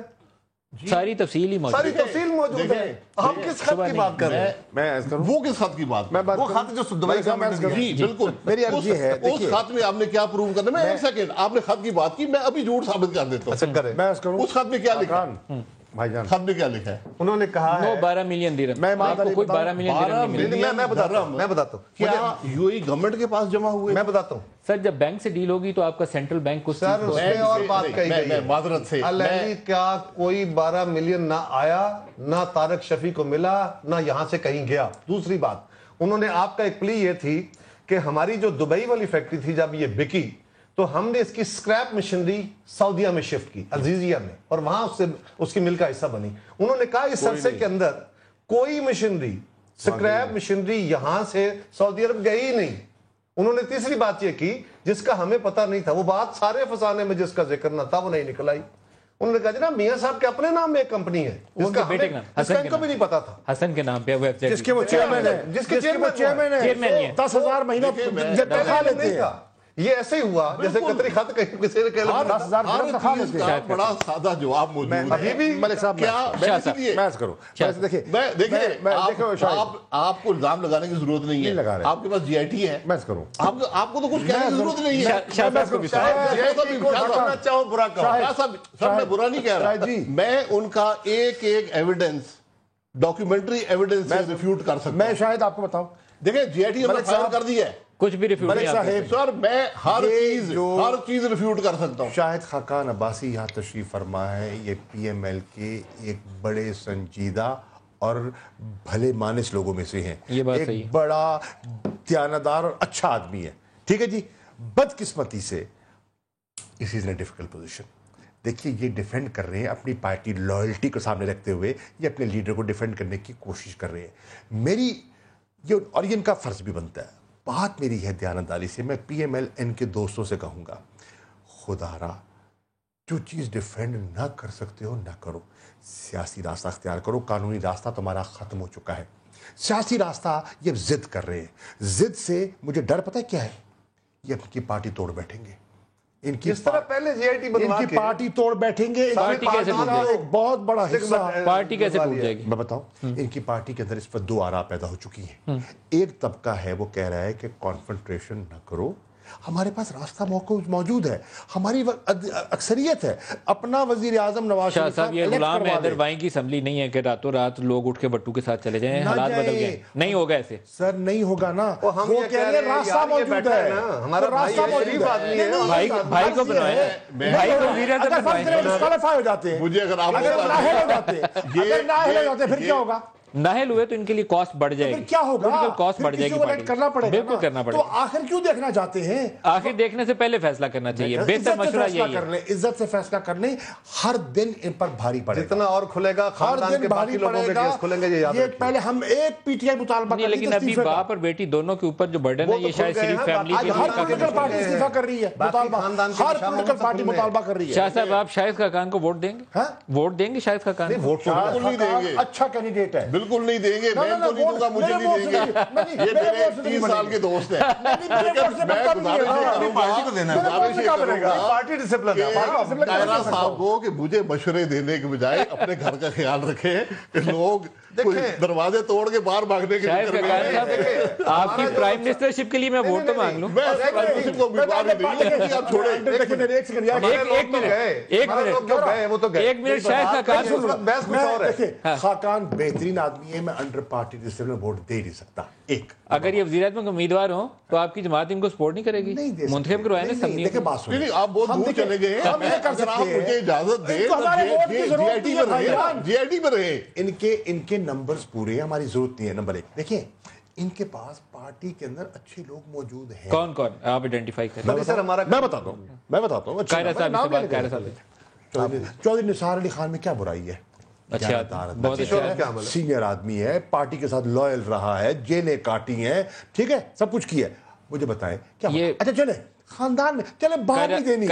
ساری تفصیل ہی موجود ساری ہے۔ تفصیل موجود ہے۔ ہم کس خط کی بات کر رہے ہیں؟ میں عرض کروں، وہ کس خط کی بات؟ وہ خط جو دبئی کا جی بالکل، میری عرض یہ ہے، اس خط میں آپ نے کیا پروو کرنا؟ میں ایک سیکنڈ، آپ نے خط کی بات کی، میں ابھی جھوٹ ثابت کر دیتا ہوں۔ کریں، میں عرض کروں، اس خط میں کیا لکھا ہے؟ بھائی جان خط میں کیا لکھا ہے؟ انہوں نے کہا ہے 12 ملین درہم، میں آپ کو کوئی 12 ملین درہم نہیں ملے۔ میں بتاتا ہوں کیا یو اے گورنمنٹ کے پاس جمع ہوئے؟ میں بتاتا ہوں سر جب بینک سے ڈیل ہوگی تو آپ کا سینٹرل بینک اس سر، اس میں اور بات کہی گئی ہے، معذرت سے الہلی کیا کوئی 12 ملین نہ آیا، نہ طارق شفیع کو ملا، نہ یہاں سے کہیں گیا۔ دوسری بات، انہوں نے آپ کا ایک پلی یہ تھی کہ ہماری جو دبئی والی فیکٹری تھی جب یہ بکی تو ہم نے اس کی سکریپ مشینری سعودیہ میں شفٹ کی، عزیزیہ میں، اور وہاں اس کی مل کا حصہ بنی۔ انہوں نے کہا اس عرصے کے اندر کوئی مشینری، سکریپ مشینری یہاں سے سعودی عرب گئی ہی نہیں۔ انہوں نے تیسری بات یہ کی جس کا ہمیں پتہ نہیں تھا، وہ بات سارے فسانے میں جس کا ذکر نہ تھا وہ نہیں نکل آئی۔ انہوں نے کہا جناب میاں صاحب کے اپنے نام میں ایک کمپنی ہے جس کا ان کو بھی نہیں پتا تھا، حسن کے نام پہ، جس کے وہ چیئرمین ہے، جس کے چیئرمین ہے، 10,000 مہینہ تنخواہ لیتے ہیں۔ یہ ایسے ہی ہوا جیسے قطری خط کسی نے کہا 10,000 ہر چیز کا بڑا سادہ جواب موجود ہے۔ ابھی بھی ملک صاحب میں عرض کروں، دیکھیں آپ کو الزام لگانے کی ضرورت نہیں ہے، آپ کے پاس جی آئی ٹی ہے، میں عرض کروں، آپ کو تو کچھ کہنے کی ضرورت نہیں ہے۔ چاہو برا کہو، سر میں برا نہیں کہہ رہا، میں ان کا ایک ایک ایویڈنس، ڈاکیومنٹری ایویڈنس سے ریفیوٹ کر سکتا ہوں۔ میں شاید آپ کو بتاؤں، دیکھیں جی آئی ٹی نے فائر کر دیا ہے، کچھ بھی ریفیوٹ نہیں آپ صاحب، سر میں ہر چیز ریفیوٹ کر سکتا ہوں۔ شاہد خاقان عباسی یہاں تشریف فرما ہے، یہ پی ایم ایل کے ایک بڑے سنجیدہ اور بھلے مانس لوگوں میں سے ہیں، یہ بات صحیح ایک ہے، بڑا دیانتدار اور اچھا آدمی ہے، ٹھیک ہے جی۔ بدقسمتی سے اس از اے ڈیفیکلٹ پوزیشن۔ دیکھیے یہ ڈیفینڈ کر رہے ہیں اپنی پارٹی لائلٹی کو سامنے رکھتے ہوئے، یہ اپنے لیڈر کو ڈیفینڈ کرنے کی کوشش کر رہے ہیں۔ میری اور یہ ان کا فرض بھی بنتا ہے، بات میری ہے دیانتداری سے، میں پی ایم ایل این کے دوستوں سے کہوں گا، خدا را جو چیز ڈیفینڈ نہ کر سکتے ہو نہ کرو، سیاسی راستہ اختیار کرو، قانونی راستہ تمہارا ختم ہو چکا ہے۔ سیاسی راستہ یہ ضد کر رہے ہیں، ضد سے مجھے ڈر پتہ ہے کیا ہے، یہ اپنی پارٹی توڑ بیٹھیں گے، ان کی اس طرح پہلے جی آئی ٹی بنوا ان کی کے پارٹی توڑ بیٹھیں گے. پارٹی کیسے ٹوٹ جائے گی؟ ایک بہت بڑا حصہ پارٹی کیسے ٹوٹ جائے گی؟ میں بتاؤں, ان کی پارٹی کے اندر اس پر دو آراء پیدا ہو چکی ہیں. ایک طبقہ ہے وہ کہہ رہا ہے کہ کانفرنٹریشن نہ کرو, ہمارے پاس راستہ موجود ہے, ہماری اکثریت ہے, اپنا وزیر اعظم نواز شاہ شریف صاحب یہ غلام حیدر وائیں کی اسمبلی نہیں ہے کہ راتوں رات لوگ اٹھ کے بٹو کے ساتھ چلے جائیں, حالات بدل گئے, نہیں ہوگا ایسے. سر نہیں ہوگا نا, ہم وہ یہ کہہ رہے ہیں راستہ موجود ہے, ہمارا راستہ موجود ہے. بھائی کو بنوائے, بھائی کو وزیر اعظم بنوائے. ڈسکوالیفائی ہو جاتے ہیں, مجھے اگر آپ اگر نااہل ہو جاتے ہیں, اگر نااہل ہو جاتے ہیں پھر کیا ہوگا؟ نااہل ہوئے تو ان کے لیے کاسٹ بڑھ جائے گی. پھر کیا ہوگا؟ پولیٹیکل کاسٹ بڑھ جائے گی. پھر کرنا پڑے گا, بالکل کرنا پڑے تو گا. آخر کیوں دیکھنا چاہتے ہیں؟ آخر دیکھنے سے پہلے فیصلہ کرنا چاہیے. بہتر مشورہ یہی ہے. عزت سے فیصلہ کر لیں. ہر دن ان پر بھاری پڑے گا, جتنا اور کھلے گا ہر خاندان دن کے بھاری باقی لوگوں پڑے کے گا. کیس کھلیں گے, یہ یاد یہ رکھیے. پہلے ہم ایک پی ٹی آئی مطالبہ نہیں, کر لیکن ابھی باپ اور بیٹی دونوں کے اوپر جو برڈن ہے وہ تو یہ شاید کھل گئے صرف ہیں, فیملی آج کے ہر لیے پولیٹیکل پارٹی استعفا کر رہی ہے, مطالبہ ہر پولیٹیکل پارٹی مطالبہ کر رہی ہے. شاہ صاحب آپ شاہد خاقان کو ووٹ دیں گے؟ ووٹ دیں گے شاہد خاقان کو؟ ووٹ بالکل نہیں دیں گے, اچھا کینڈیڈیٹ ہے, بالکل نہیں دیں گے. میں تو نہیں دوں گا, مجھے نہیں دیں گے. یہ میرے 30 سال کے دوست ہیں. پارٹی ڈسپلن ہے طاہرہ صاحب کو کہ مجھے مشورے دینے کے بجائے اپنے گھر کا خیال رکھیں کہ لوگ دروازے توڑ کے باہر بھاگنے کے شاہد خاقان صاحب آپ کی پرائم منسٹرشپ کے لیے میں ووٹ تو مانگ لوں. میں کو امیدوار نہیں, آپ چھوڑیں. ایک منٹ شاہد خاقان, خاقان بہترین آدمی ہے, میں انڈر پارٹی ڈسپلن ووٹ دے نہیں سکتا. ایک اگر یہ وزیر اعظم کے امیدوار ہوں تو آپ کی جماعت ان کو سپورٹ نہیں کرے گی؟ منتخب کروائے نا اسمبلی. دیکھیں بات سنیں, نہیں, آپ بہت دور چلے گئے ہیں. ہم یہ کر اگر آپ سکتے مجھے ہیں, اجازت دیں جی آئی ٹی میں رہے. ان کے نمبرز پورے ہیں, ہماری ضرورت نہیں ہے. نمبر ایک دیکھیں, ان کے پاس پارٹی کے اندر اچھے لوگ موجود ہیں. کون کون آپ آئیڈینٹیفائی کریں؟ میں بتاتا ہوں. قاہرہ صاحب چودھری نثار علی خان میں کیا برائی ہے؟ اچھا, بہت اچھا, سینئر آدمی ہے, پارٹی کے ساتھ لوئل رہا ہے, جیلیں کاٹی ہیں, ٹھیک ہے, سب کچھ کیا ہے. مجھے بتائیں کیا اچھا چلے خاندان میں چلے باہر نہیں دینی.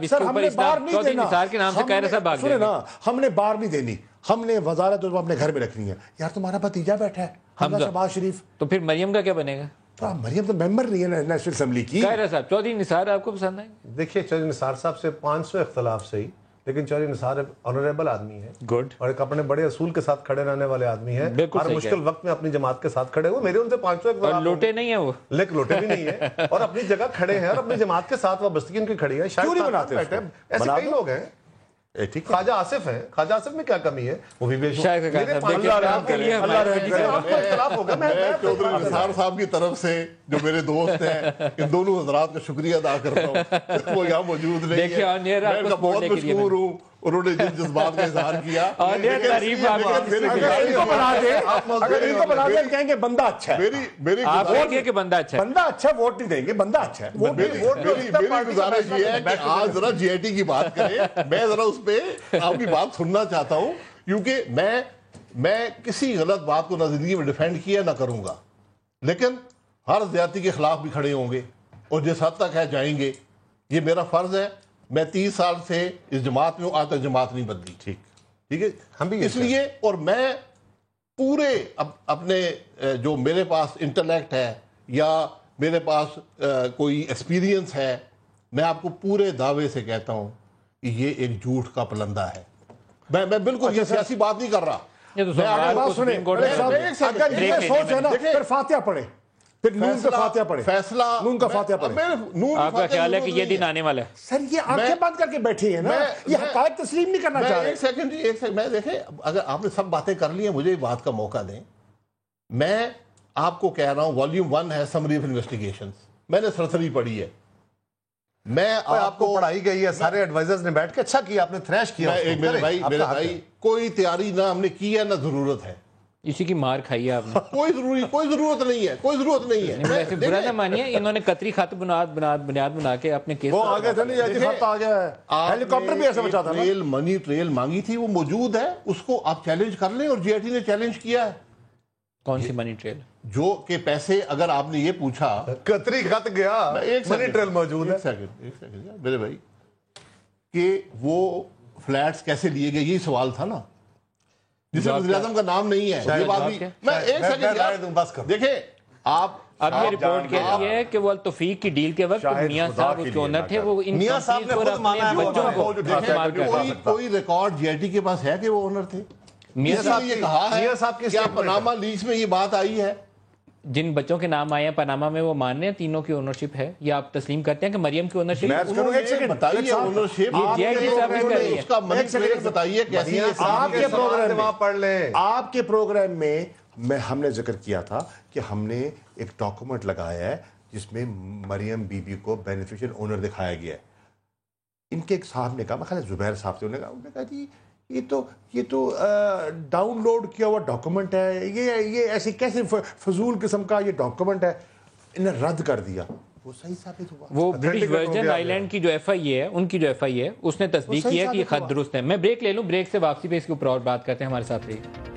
سر ہم نے باہر نہیں دینا, کے نام سے قاہرہ صاحب آگے سنیں نا, ہم نے باہر نہیں دینی, ہم نے وزارت اپنے گھر میں رکھنی ہے. یار تمہارا بھتیجا بیٹھا ہے حمزہ شہباز شریف, تو پھر مریم کا کیا بنے گا؟ تو مریم تو ممبر نہیں ہے نیشنل اسمبلی کی. قاہرہ صاحب چودھری نثار آپ کو پسند ہے؟ دیکھیے چودھری نثار صاحب سے 500 اختلاف صحیح, لیکن چودھری نثار آنریبل آدمی ہے, گڈ, اور ایک اپنے بڑے اصول کے ساتھ کھڑے رہنے والے آدمی ہیں. ہر مشکل وقت میں اپنی جماعت کے ساتھ کھڑے ہوئے. میرے ان سے 500 اختلاف, لوٹے نہیں ہیں وہ, لیکن لوٹے بھی نہیں ہے, اور اپنی جگہ کھڑے ہیں, اور اپنی جماعت کے ساتھ وابستگی ان کی کھڑی ہے. کیوں نہیں بناتے اس کو؟ ایسے کئی لوگ ہیں. خواجہ آصف ہیں, خواجہ آصف میں کیا کمی ہے؟ وہ بھی چودھری نثار صاحب کی طرف سے جو میرے دوست ہیں, ان دونوں حضرات کا شکریہ ادا کرتا ہوں, وہ یہاں موجود نہیں ہے. میں ان کا بہت مشکور ہوں, انہوں نے جن جذبات کا اظہار کیا. اگر ان کو بنا دیں کہیں گے بندہ اچھا ہے, کہ بندہ اچھا ہے, بندہ اچھا ہے, ووٹ نہیں دیں گے, بندہ اچھا ہے. میری گزارش یہ ہے کہ آج ذرا جی آئی ٹی کی بات کریں. میں ذرا اس پہ آپ کی بات سننا چاہتا ہوں, کیونکہ میں کسی غلط بات کو نہ زندگی میں ڈیفینڈ کیا نہ کروں گا, لیکن ہر زیادتی کے خلاف بھی کھڑے ہوں گے, اور جس حد تک ہے جائیں گے. یہ میرا فرض ہے. میں 30 سال سے اس جماعت میں ہوں, آج تک جماعت نہیں بدلی. ٹھیک ہے, ہم بھی اس لیے, اور میں پورے اپنے جو میرے پاس انٹلیکٹ ہے یا میرے پاس کوئی ایکسپیرینس ہے, میں آپ کو پورے دعوے سے کہتا ہوں کہ یہ ایک جھوٹ کا پلندہ ہے. میں بالکل یہ سیاسی بات نہیں کر رہا. اگر یہ سوچ ہے نا, پھر فاتحہ پڑھے, پھر نون کا فاتحہ پڑھے, فیصلہ نون کا فاتحہ پڑھے. آپ کا خیال ہے کہ یہ دن آنے والا ہے؟ سر یہ آنکھیں بند کر کے بیٹھے ہیں نا, یہ حقائق تسلیم نہیں کرنا چاہ رہے. ایک سیکنڈ میں دیکھیں, اگر آپ نے سب باتیں کر لی ہیں, مجھے بات کا موقع دیں. میں آپ کو کہہ رہا ہوں, والیوم 1 ہے سمری آف انویسٹیگیشنز, میں نے سرسری پڑھی ہے. میں آپ کو پڑھائی گئی ہے, سارے ایڈوائزرز نے بیٹھ کے اچھا کیا, آپ نے تھریش کیا. میرے بھائی کوئی تیاری نہ ہم نے کی ہے نہ ضرورت ہے. اسی کی مار کھائی ہے آپ نے. کوئی ضرورت نہیں ہے, کوئی ضرورت نہیں ہے. ایسے برا نہ مانیے, انہوں نے قطری خط بنیاد بنا کے اپنے کیس وہ آگے تھا نہیں, یہ خط آ گیا ہے, ہیلی کاپٹر بھی ایسے بچا تھا. ٹریل مانگی تھی, وہ موجود ہے, اس کو آپ چیلنج کر لیں, اور جی آئی ٹی نے چیلنج کیا ہے. کون سی منی ٹریل؟ جو کہ پیسے, اگر آپ نے یہ پوچھا, قطری خط گیا, منی ٹریل موجود ہے. ایک سیکنڈ میرے بھائی, کہ وہ فلیٹس کیسے لیے گئے, یہی سوال تھا نا, جسے وزیر اعظم کا نام نہیں ہے. یہ بات بھی میں ایک سیکنڈ دیکھیں, آپ اب یہ رپورٹ کہتی ہے کہ وہ التوفیق کی ڈیل کے وقت میاں صاحب اس کے اونر تھے، وہ ان میاں صاحب نے کمپنیز خود مانا ہے بچوں کو استعمال کرتے تھے۔ کوئی ریکارڈ جی آئی ٹی کے پاس ہے کہ وہ اونر تھے؟ میاں کسی نے یہ کہا ہے میاں صاحب کی کیا statement پاناما لیکس میں یہ بات آئی ہے؟ جن بچوں کے نام آئے ہیں پاناما میں، وہ مان رہے ہیں تینوں کی اونرشپ ہے، یا آپ تسلیم کرتے ہیں کہ مریم کی اونرشپ؟ انہوں نے بتائیے اونرشپ، اس کا منی پلیٹ بتائیے کیسی ہے۔ آپ کے پروگرام میں پڑھ لیں، آپ کے پروگرام میں ہم نے ذکر کیا تھا کہ ہم نے ایک ڈاکومنٹ لگایا ہے جس میں مریم بی بی کو بینیفیشل اونر دکھایا گیا ہے۔ ان کے ایک صاحب نے کہا، میں خیال ہے زبیر صاحب سے، انہوں نے کہا جی یہ تو ڈاؤن لوڈ کیا ہوا ڈاکومنٹ ہے، یہ ایسی کیسے فضول قسم کا یہ ڈاکومنٹ ہے، انہیں رد کر دیا۔ وہ صحیح ثابت ہوا۔ وہ برٹش ورجن آئی لینڈ کی جو ایف آئی اے ہے، ان کی جو ایف آئی اے ہے، اس نے تصدیق کی ہے کہ یہ خط درست ہے۔ میں بریک لے لوں، بریک سے واپسی پہ اس کے اوپر اور بات کرتے ہیں، ہمارے ساتھ رہیے۔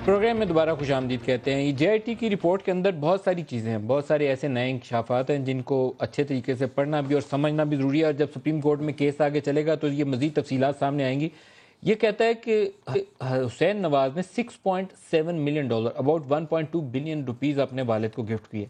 پروگرام میں دوبارہ خوش آمدید کہتے ہیں۔ یہ جے آئی ٹی کی رپورٹ کے اندر بہت ساری چیزیں ہیں، بہت سارے ایسے نئے انکشافات ہیں جن کو اچھے طریقے سے پڑھنا بھی اور سمجھنا بھی ضروری ہے، اور جب سپریم کورٹ میں کیس آگے چلے گا تو یہ مزید تفصیلات سامنے آئیں گی۔ یہ کہتا ہے کہ حسین نواز نے $6.7 ملین اباؤٹ 1.2 بلین روپیز اپنے والد کو گفٹ کیے۔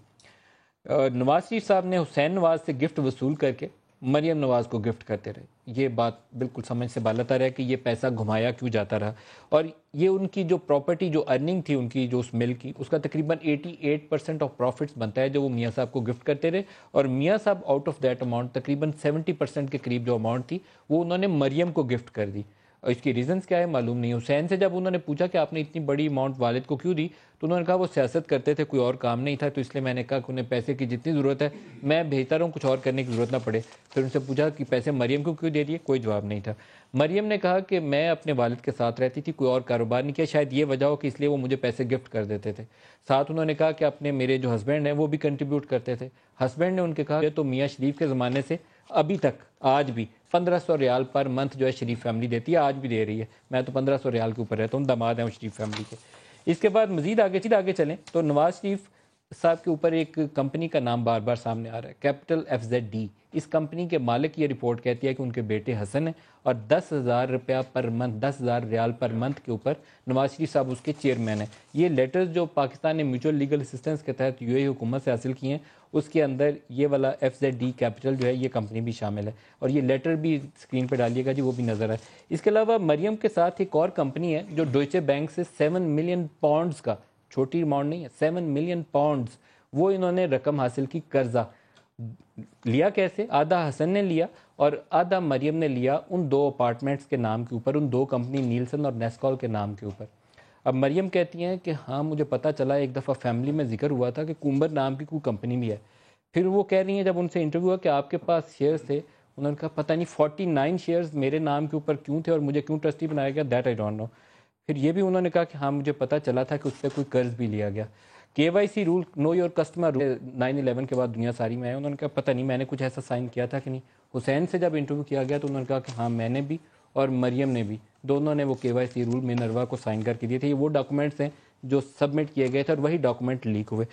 نواز شریف صاحب نے حسین نواز سے گفٹ وصول کر کے مریم نواز کو گفٹ کرتے رہے۔ یہ بات بالکل سمجھ سے بالاتر ہے کہ یہ پیسہ گھمایا کیوں جاتا رہا، اور یہ ان کی جو پراپرٹی، جو ارننگ تھی ان کی، جو اس مل کی، اس کا تقریباً 88% آف پروفٹس بنتا ہے جو وہ میاں صاحب کو گفٹ کرتے رہے، اور میاں صاحب آؤٹ آف دیٹ اماؤنٹ تقریباً 70% کے قریب جو اماؤنٹ تھی وہ انہوں نے مریم کو گفٹ کر دی۔ اور اس کی ریزنز کیا ہے معلوم نہیں۔ حسین سے جب انہوں نے پوچھا کہ آپ نے اتنی بڑی اماؤنٹ والد کو کیوں دی، تو انہوں نے کہا وہ سیاست کرتے تھے، کوئی اور کام نہیں تھا، تو اس لیے میں نے کہا کہ انہیں پیسے کی جتنی ضرورت ہے میں بہتر ہوں کچھ اور کرنے کی ضرورت نہ پڑے۔ پھر ان سے پوچھا کہ پیسے مریم کو کیوں دے دیے، کوئی جواب نہیں تھا۔ مریم نے کہا کہ میں اپنے والد کے ساتھ رہتی تھی، کوئی اور کاروبار نہیں کیا، شاید یہ وجہ ہو کہ اس لیے وہ مجھے پیسے گفٹ کر دیتے تھے۔ ساتھ انہوں نے کہا کہ اپنے میرے جو ہسبینڈ ہیں وہ بھی کنٹریبیوٹ کرتے تھے۔ ہسبینڈ نے ان کے کہا کہ تو میاں شریف کے زمانے سے ابھی تک آج بھی 1500 ریال پر منتھ جو ہے شریف فیملی دیتی ہے، آج بھی دے رہی ہے۔ میں تو 1500 ریال کے اوپر رہتا ہوں، داماد ہیں وہ شریف فیملی کے۔ اس کے بعد مزید آگے چلیں تو نواز شریف صاحب کے اوپر ایک کمپنی کا نام بار بار سامنے آ رہا ہے، کیپٹل FZD۔ اس کمپنی کے مالک یہ رپورٹ کہتی ہے کہ ان کے بیٹے حسن ہیں، اور 10,000 روپیہ پر منتھ، 10,000 ریال پر منتھ کے اوپر نواز شریف صاحب اس کے چیئرمین ہیں۔ یہ لیٹرز جو پاکستان نے میوچل لیگل اسسٹنس کے تحت UAE حکومت سے حاصل کیے ہیں، اس کے اندر یہ والا FZD کیپٹل جو ہے یہ کمپنی بھی شامل ہے، اور یہ لیٹر بھی اسکرین پہ ڈالیے گا جی، وہ بھی نظر آئے۔ اس کے علاوہ مریم کے ساتھ ایک اور کمپنی ہے جو ڈوئچے بینک سے 7 ملین پاؤنڈز کا، چھوٹی اماؤنٹ نہیں ہے، 7 ملین پاؤنڈز، وہ انہوں نے رقم حاصل کی قرضہ۔ لیا کیسے؟ آدھا حسن نے لیا اور آدھا مریم نے لیا ان 2 اپارٹمنٹس کے نام کے اوپر، ان 2 کمپنی نیلسن اور نیسکال کے نام کے اوپر۔ اب مریم کہتی ہیں کہ ہاں مجھے پتہ چلا، ایک دفعہ فیملی میں ذکر ہوا تھا کہ کومبر نام کی کوئی کمپنی بھی ہے۔ پھر وہ کہہ رہی ہیں جب ان سے انٹرویو ہوا کہ آپ کے پاس شیئرز تھے، انہوں نے کہا پتہ نہیں 49 شیئرز میرے نام کے اوپر کیوں تھے اور مجھے کیوں ٹرسٹی بنایا گیا، دیٹ آئی ڈونٹ نو۔ پھر یہ بھی انہوں نے کہا کہ ہاں مجھے پتہ چلا تھا کہ اس سے کوئی قرض بھی لیا گیا۔ KYC rule, know your customer, 9/11 کے بعد دنیا ساری میں آئے، انہوں نے کہا پتہ نہیں میں نے کچھ ایسا سائن کیا تھا کہ نہیں۔ حسین سے جب انٹرویو کیا گیا تو انہوں نے کہا کہ ہاں میں نے بھی اور مریم نے بھی، دونوں نے وہ KYC رول مینروا کو سائن کر کے دیے تھے۔ یہ وہ ڈاکومنٹس ہیں جو سبمٹ کیے گئے تھے اور وہی ڈاکومنٹ لیک ہوئے۔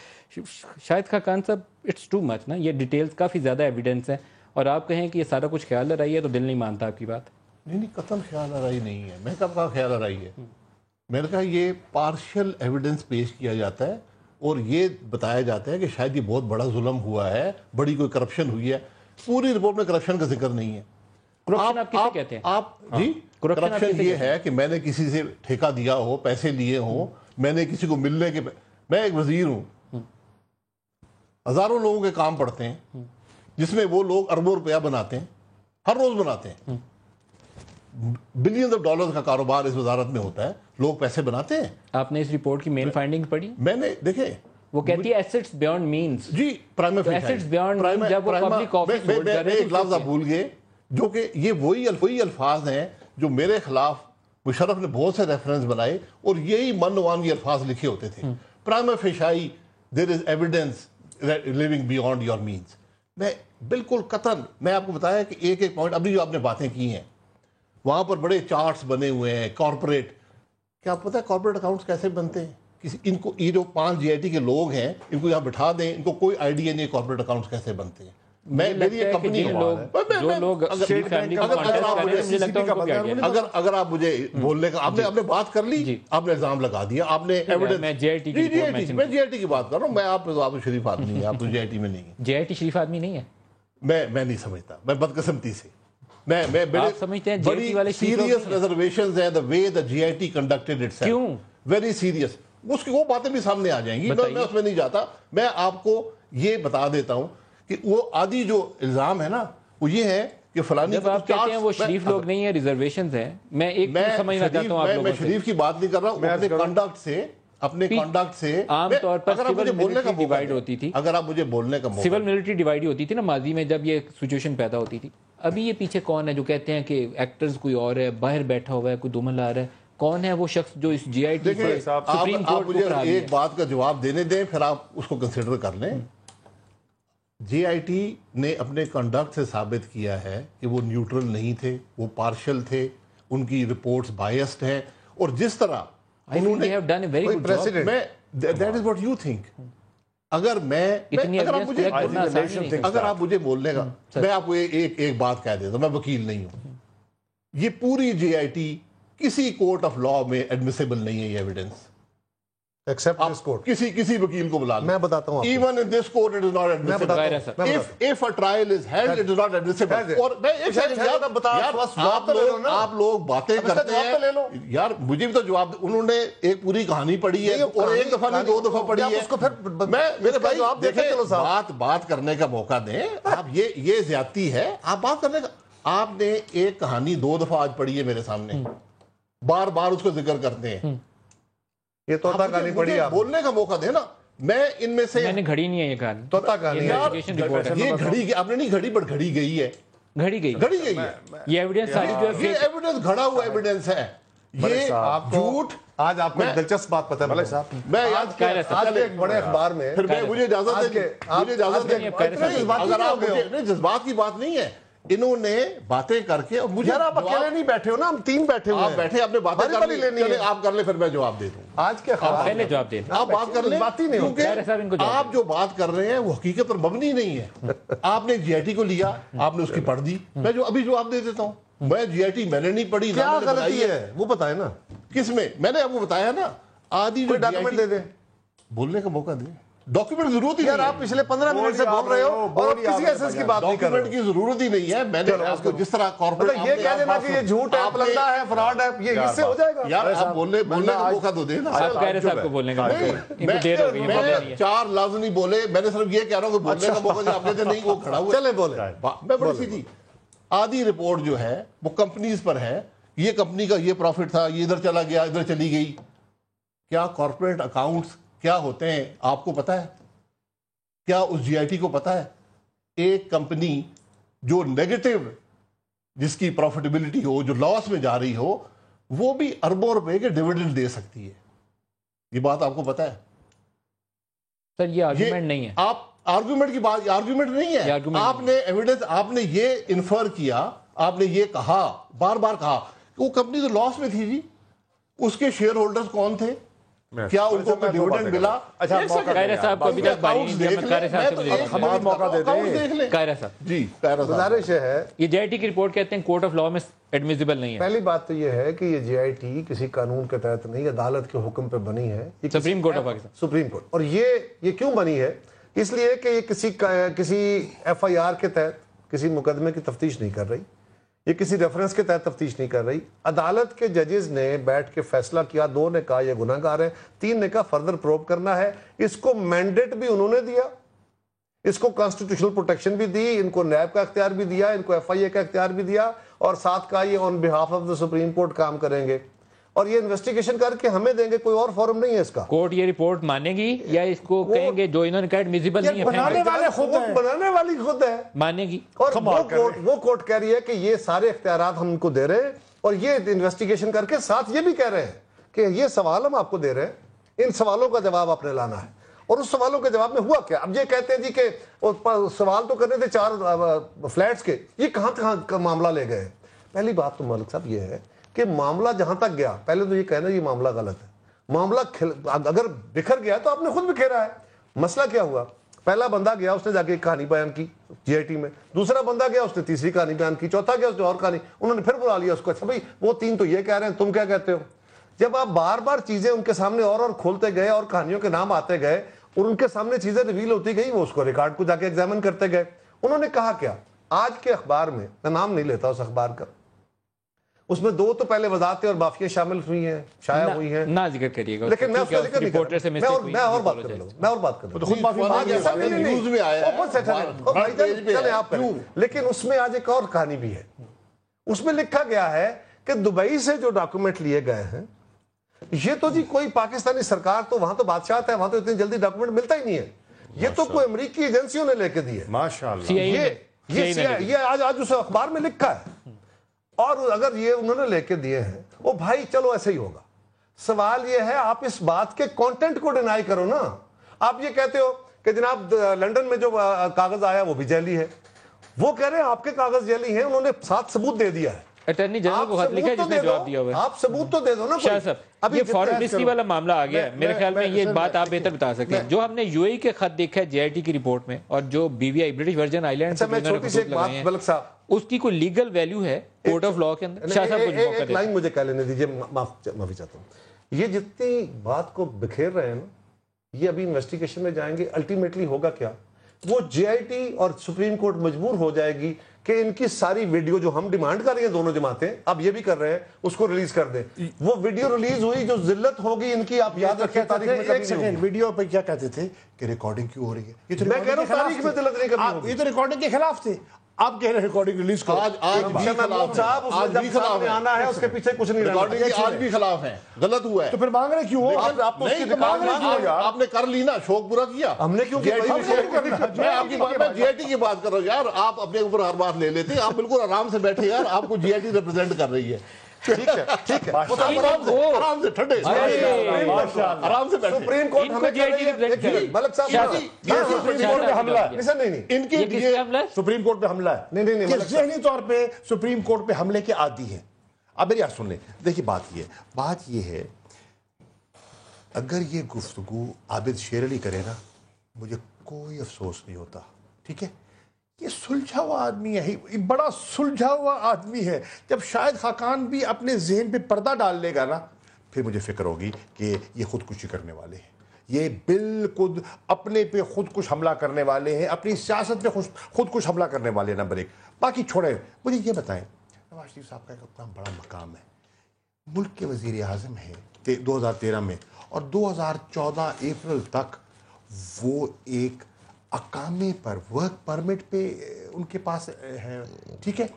شاید خاقان صاحب اٹس ٹو مچ نا، یہ ڈیٹیلز کافی زیادہ ایویڈنس ہیں، اور آپ کہیں کہ یہ سارا کچھ خیال آ رہی ہے تو دل نہیں مانتا آپ کی بات۔ نہیں قطعاً خیال آ رہی نہیں ہے۔ میں کب کہا خیال آ رہی ہے؟ میں نے کہا یہ پارشل ایویڈنس پیش کیا جاتا ہے اور یہ بتایا جاتا ہے کہ شاید یہ بہت بڑا ظلم ہوا ہے، بڑی کوئی کرپشن ہوئی ہے۔ پوری رپورٹ میں کرپشن کا ذکر نہیں ہے۔ کرپشن آپ کسے کہتے ہیں؟ آپ جی، کرپشن یہ ہے کہ میں نے کسی سے ٹھیکہ دیا ہو، پیسے لیے ہوں، میں نے کسی کو ملنے کے، میں ایک وزیر ہوں، ہزاروں لوگوں کے کام پڑتے ہیں جس میں وہ لوگ اربوں روپیہ بناتے ہیں، ہر روز بناتے ہیں، بلینز آف ڈالرز کا کاروبار اس وزارت میں ہوتا ہے، لوگ پیسے بناتے ہیں۔ آپ نے اس رپورٹ کی مین فائنڈنگ پڑھی؟ میں نے دیکھیں، وہ کہتی ہے ایسٹس بیونڈ مینز۔ جی، پرائم ایسٹس بیونڈ مینز جب وہ پبلک آفس ہولڈ کر رہے ایک لفظ آپ بھول گئے، جو کہ یہ وہی الفاظ ہیں جو میرے خلاف مشرف نے بہت سے ریفرنس بنائے اور یہی منوانگی الفاظ لکھے ہوتے تھے، prima facie there is evidence living beyond your means. میں بالکل قطعاً، میں آپ کو بتایا کہ ایک ایک پوائنٹ، ابھی جو آپ نے باتیں کی ہیں وہاں پر بڑے چارٹس بنے ہوئے ہیں، کارپوریٹ، کیا آپ پتہ ہے کارپوریٹ اکاؤنٹس کیسے بنتے ہیں؟ ان کو یہ جو 5 GIT کے لوگ ہیں ان کو یہاں بٹھا دیں, ان کو کوئی آئیڈیا نہیں کارپوریٹ اکاؤنٹس کیسے بنتے ہیں. میری ایک کمپنی اگر آپ مجھے بولنے کا آپ نے بات کر لی, آپ نے الزام لگا دیا, آپ نے میں GIT کی بات کر رہا ہوں, میں آپ شریف آدمی ہے, آپ تو GIT میں نہیں ہے. GIT شریف آدمی نہیں ہے, میں نہیں سمجھتا, میں بدقسمتی سے میں سمجھتے ہیں بڑی سیریس ریزرویشنز ہیں the way the GIT conducted itself. کیوں ویری سیریس, اس کی وہ باتیں بھی سامنے آ جائیں گی, میں اس میں نہیں جاتا. میں آپ کو یہ بتا دیتا ہوں کہ وہ آدھی جو الزام ہے نا وہ یہ ہے کہ فلانی, جب آپ کہتے ہیں وہ شریف لوگ نہیں ہیں, ریزرویشنز ہیں, میں ایک سمجھنا چاہتا ہوں آپ لوگوں سے, میں شریف کی بات نہیں کر رہا ہوں, اپنے کنڈکٹ سے عام طور پر سول ملٹری ڈیوائیڈ ہوتی تھی. اگر آپ مجھے بولنے کا موقع, سول ملٹری ڈیوائیڈ ہوتی تھی نا ماضی میں جب یہ سچویشن پیدا ہوتی تھی. ابھی یہ پیچھے کون ہے جو کہتے ہیں کہ ایکٹرز کوئی اور ہے, باہر بیٹھا ہوا ہے, کوئی دومل آ رہا ہے, کون ہے وہ شخص جو اس GIT سے سپریم آپ مجھے ایک بات کا جواب دینے دیں, پھر آپ اس کو کنسیڈر کر لیں. GIT نے اپنے کنڈکٹ سے ثابت کیا ہے کہ وہ نیوٹرل نہیں تھے, وہ پارشل تھے, ان کی رپورٹس بائسڈ ہیں, اور جس طرح انہوں نے that is what you think. اگر آپ مجھے بولنے کا, میں آپ کو ایک بات کہہ دیتا ہوں, میں وکیل نہیں ہوں, یہ پوری GIT کسی کورٹ آف لا میں ایڈمیسیبل نہیں ہے یہ ایویڈنس, ایکسپٹ دس کورٹ. کسی وکیل کو بلا لیں, میں بتاتا ہوں, even in this court it is not admissible. if a trial is held it is not admissible. اور میں ایک سیکنڈ, آپ لوگ باتیں کرتے ہیں یار, مجھے بھی تو جواب, انہوں نے ایک پوری کہانی پڑھی ہے اور ایک دفعہ نہیں 2 دفعہ پڑھی ہے. میرے بھائی دیکھیں, بات کرنے کا موقع دیں. آپ یہ زیادتی ہے, آپ بات کرنے کا, آپ نے ایک کہانی 2 دفعہ آج پڑھی ہے میرے سامنے, بار بار اس کو ذکر کرتے ہیں. یہ طوطا کہانی پڑھی, آپ بولنے کا موقع دے نا. میں ان میں سے, میں نے گھڑی نہیں ہے یہ کہانی, طوطا کہانی یہ گھڑی, آپ نے نہیں گھڑی, بٹ گھڑی گئی ہے, گھڑی گئی ہے. یہ ایویڈنس ساری جو ہے, یہ ایویڈنس گھڑا ہوا ایویڈنس ہے, یہ جھوٹ. آج آپ کو ایک دلچسپ بات پتہ ہے ملک صاحب, میں آج کے ایک بڑے اخبار میں, پھر مجھے اجازت دیں, اگر آپ مجھے, جذبات کی بات نہیں ہے, انہوں نے باتیں کر کے, اور مجھے, آپ اکیلے نہیں بیٹھے ہو نا, ہم 3 بیٹھے ہوئے ہیں, آپ بیٹھے, آپ نے باتیں کر لی, آپ کر لیں, پھر میں جواب دے دوں. آج کے اخبار پہلے جواب دیں, آپ بات کر لیں, کیونکہ آپ جو بات کر رہے ہیں وہ حقیقت پر مبنی نہیں ہے. آپ نے GIT کو لیا, آپ نے اس کی پڑھ دی, میں جو ابھی جواب دے دیتا ہوں. میں GIT میں نے نہیں پڑھی, کیا غلطی ہے وہ بتائیں نا. کس میں, میں نے آپ کو بتایا نا, آدھی جو ڈاکومنٹ دے دیں, بولنے کا موقع دیں. ڈاکومنٹ ضرورت ہی یار, آپ پچھلے 15 منٹ سے بول رہے ہو اور کسی ایسنس کی بات نہیں کر رہے. ڈاکومنٹ کی ضرورت ہی نہیں ہے. میں نے آپ کو جس طرح کارپوریٹ, یہ کہہ دینا کہ یہ جھوٹ ہے, پلندہ ہے, فراڈ ہے, یہ اس سے ہو جائے گا. یار آپ بولنے کا موقع تو دیں نا. آپ کہہ رہے صاحب کو بولنے کا موقع, میں 4 لفظ نہیں بولے, میں نے صرف یہ کہہ رہا ہوں کہ بولنے کا موقع آپ نے نہیں, وہ کھڑا ہوا. چلے بولے, میں بڑی سیدھی, آدھی رپورٹ جو ہے وہ کمپنیز پر ہے, یہ کمپنی کا یہ پروفٹ تھا, یہ ادھر چلا گیا, ادھر چلی گئی. کیا کارپوریٹ اکاؤنٹس کیا ہوتے ہیں آپ کو پتا ہے؟ کیا اس GIT کو پتا ہے؟ ایک کمپنی جو نیگیٹو, جس کی پروفیٹیبلٹی ہو, جو لاس میں جا رہی ہو, وہ بھی اربوں روپے کے ڈیویڈنڈ دے سکتی ہے. یہ بات آپ کو پتا ہے؟ سر یہ آرگومنٹ نہیں ہے. آپ آرگومنٹ کی بات, آرگومنٹ نہیں ہے. آپ نے ایویڈنس, آپ نے یہ انفر کیا, آپ نے یہ کہا, بار بار کہا کہ وہ کمپنی تو لاس میں تھی جی, اس کے شیئر ہولڈرز کون تھے, کیا ان کو کوئی ڈیویڈنڈ ملا؟ قاہرہ صاحب کو ابھی تک جی گزارش ہے, یہ GIT کی رپورٹ کہتے ہیں کورٹ آف لا میں ایڈمیسیبل نہیں ہے. پہلی بات تو یہ ہے کہ یہ GIT کسی قانون کے تحت نہیں, عدالت کے حکم پہ بنی ہے, supreme court of Pakistan, supreme court. اور یہ کیوں بنی ہے؟ اس لیے کہ یہ کسی FIR کے تحت کسی مقدمے کی تفتیش نہیں کر رہی, یہ کسی ریفرنس کے تحت تفتیش نہیں کر رہی. عدالت کے ججز نے بیٹھ کے فیصلہ کیا, 2 نے کہا یہ گناہ گار ہے, 3 نے کہا فردر پروب کرنا ہے. اس کو مینڈیٹ بھی انہوں نے دیا, اس کو کانسٹیٹیوشنل پروٹیکشن بھی دی, ان کو نیب کا اختیار بھی دیا, ان کو FIA کا اختیار بھی دیا, اور ساتھ کہا یہ on behalf of the Supreme Court کام کریں گے, اور یہ انویسٹیگیشن کر کے ہمیں دیں گے. کوئی اور فورم نہیں ہے اس کا. کورٹ یہ رپورٹ مانے گی یا اس کو کہیں گے جو انہوں نے کہا ایڈمیسیبل نہیں ہے, بنانے والی خود ہے, مانے گی. اور وہ کورٹ کہہ رہی ہے کہ یہ سارے اختیارات ہم ان کو دے رہے ہیں, اور یہ انویسٹیگیشن کر کے ساتھ یہ بھی کہہ رہے ہیں کہ یہ سوال ہم آپ کو دے رہے ہیں, ان سوالوں کا جواب آپ نے لانا ہے. اور اس سوالوں کے جواب میں ہوا کیا؟ اب یہ کہتے ہیں جی کہ سوال تو کرنے تھے 4 فلیٹس کے, یہ کہاں معاملہ لے گئے. پہلی بات تو ملک صاحب یہ ہے کہ معاملہ جہاں تک گیا, پہلے تو یہ کہنا یہ معاملہ غلط ہے, معاملہ اگر بکھر گیا تو آپ نے خود بکھیرا ہے. مسئلہ کیا ہوا, پہلا بندہ گیا اس نے جا کے ایک کہانی بیان کی جی آئی ٹی میں, دوسرا بندہ گیا اس نے تیسری کہانی بیان کی, چوتھا گیا اس نے اور کہانی, انہوں نے پھر بلا لیا اس کو, اچھا بھائی وہ تین تو یہ کہہ رہے ہیں, تم کیا کہتے ہو. جب آپ بار بار چیزیں ان کے سامنے اور کھولتے گئے اور کہانیوں کے نام آتے گئے اور ان کے سامنے چیزیں ریویل ہوتی گئی, وہ اس کو ریکارڈ کو جا کے ایگزامن کرتے گئے. انہوں نے کہا کیا, آج کے اخبار میں نام نہیں لیتا اس اخبار کا, اس میں 2 تو پہلے وضاحتیں اور معافیاں شامل ہوئی ہیں, شائع ہوئی ہیں, نہ ذکر کریے گا, لیکن میں اس کا ذکر نہیں کروں, میں اور بات کر لوں, لیکن اس میں آج ایک اور کہانی بھی ہے. اس میں لکھا گیا ہے کہ دبئی سے جو ڈاکومنٹ لیے گئے ہیں, یہ تو جی کوئی پاکستانی سرکار تو وہاں تو بادشاہت ہے, وہاں تو اتنی جلدی ڈاکومنٹ ملتا ہی نہیں ہے, یہ تو کوئی امریکی ایجنسیوں نے لے کے دیے. ماشاءاللہ, یہ آج اس اخبار میں لکھا ہے. اور اگر یہ انہوں نے لے کے دیے ہیں, وہ بھائی چلو ایسے ہی ہوگا. سوال یہ ہے آپ اس بات کے کانٹینٹ کو ڈینائی کرو نا. آپ یہ کہتے ہو کہ جناب لنڈن میں جو کاغذ آیا وہ بھی جعلی ہے, وہ کہہ رہے ہیں آپ کے کاغذ جعلی ہیں, انہوں نے 7 ثبوت دے دیا ہے. اٹارنی جنرل کو خط لکھا ہے جس نے جواب دیا ہوا ہے. آپ ثبوت تو دے دو نا. شاہ صاحب یہ فارن منسٹری والا معاملہ آ گیا ہے, میرے خیال میں یہ بات آپ بہتر بتا سکتے ہیں. جو ہم نے یو اے کے خط دیکھا ہے جے آئی ٹی کی رپورٹ میں, اور جو B V I British Virgin island اس کی کوئی لیگل ویلیو ہے کورٹ آف لاء کے اندر. شاہ صاحب کچھ موقع ایک لائن مجھے کہہ لینے دیجیے, معافی چاہتا ہوں. یہ جتنی بات کو بکھیر رہے ہیں نا, یہ ابھی انویسٹیگیشن میں جائیں گے, الٹیمیٹلی ہوگا کیا, وہ جے آئی ٹی اور سپریم کورٹ مجبور ہو جائے گی کہ ان کی ساری ویڈیو جو ہم ڈیمانڈ کر رہی ہیں دونوں جماعتیں, اب یہ بھی کر رہے ہیں, اس کو ریلیز کر دیں. وہ ویڈیو ریلیز ہوئی جو ذلت ہوگی ان کی, آپ یاد رکھیں تاریخ میں کبھی نہیں ہوگی. ویڈیو پہ کیا کہتے تھے کہ ریکارڈنگ کیوں ہو رہی ہے, یہ تو میں کہہ رہا ہوں تاریخ میں ذلت نہیں کبھی ہوگی. یہ تو ریکارڈنگ کے خلاف تھے, آپ کہہ رہے ہیں ریکارڈنگ ریلیز کرو. آج بھی خلاف ہے, آنا ہے اس کے پیچھے کچھ نہیں, ریکارڈنگ کی آج بھی خلاف ہیں, غلط ہوا ہے. تو پھر مانگ رہے کیوں ہو, آپ نے کر لی نا, شوق برا کیا ہم نے کیوں. میں آپ کی بات, میں جی آئی ٹی کی بات کر رہا ہوں یار, آپ اپنے اوپر ہر بات لے لیتے ہیں, آپ بالکل آرام سے بیٹھے یار, آپ کو جی آئی ٹی ریپرزینٹ کر رہی ہے. ٹھیک ہے, ٹھیک ہے, آرام سے ٹھنڈے آرام سے بیٹھے. سپریم کورٹ ملک صاحب ان کے سپریم کورٹ پہ حملہ ہے, نہیں ذہنی طور پہ سپریم کورٹ پہ حملے کے عادی ہیں. اب میری یار سن لیں, دیکھیے بات یہ ہے, اگر یہ گفتگو عابد شیر علی کرے نا, مجھے کوئی افسوس نہیں ہوتا. ٹھیک ہے, یہ سلجھا ہوا آدمی ہے, یہ بڑا سلجھا ہوا آدمی ہے. جب شاہد خاقان بھی اپنے ذہن پہ پردہ ڈال لے گا نا, پھر مجھے فکر ہوگی کہ یہ خودکشی کرنے والے ہیں, یہ بالکل اپنے پہ خودکش حملہ کرنے والے ہیں, اپنی سیاست پہ خودکش حملہ کرنے والے. نمبر 1. باقی چھوڑیں, مجھے یہ بتائیں, نواز شریف صاحب کا ایک اتنا بڑا مقام ہے, ملک کے وزیر اعظم ہیں 2013 میں, اور 2014 اپریل تک وہ ایک اقامے پر, ورک پرمٹ پہ ان کے پاس ہے. ٹھیک ہے,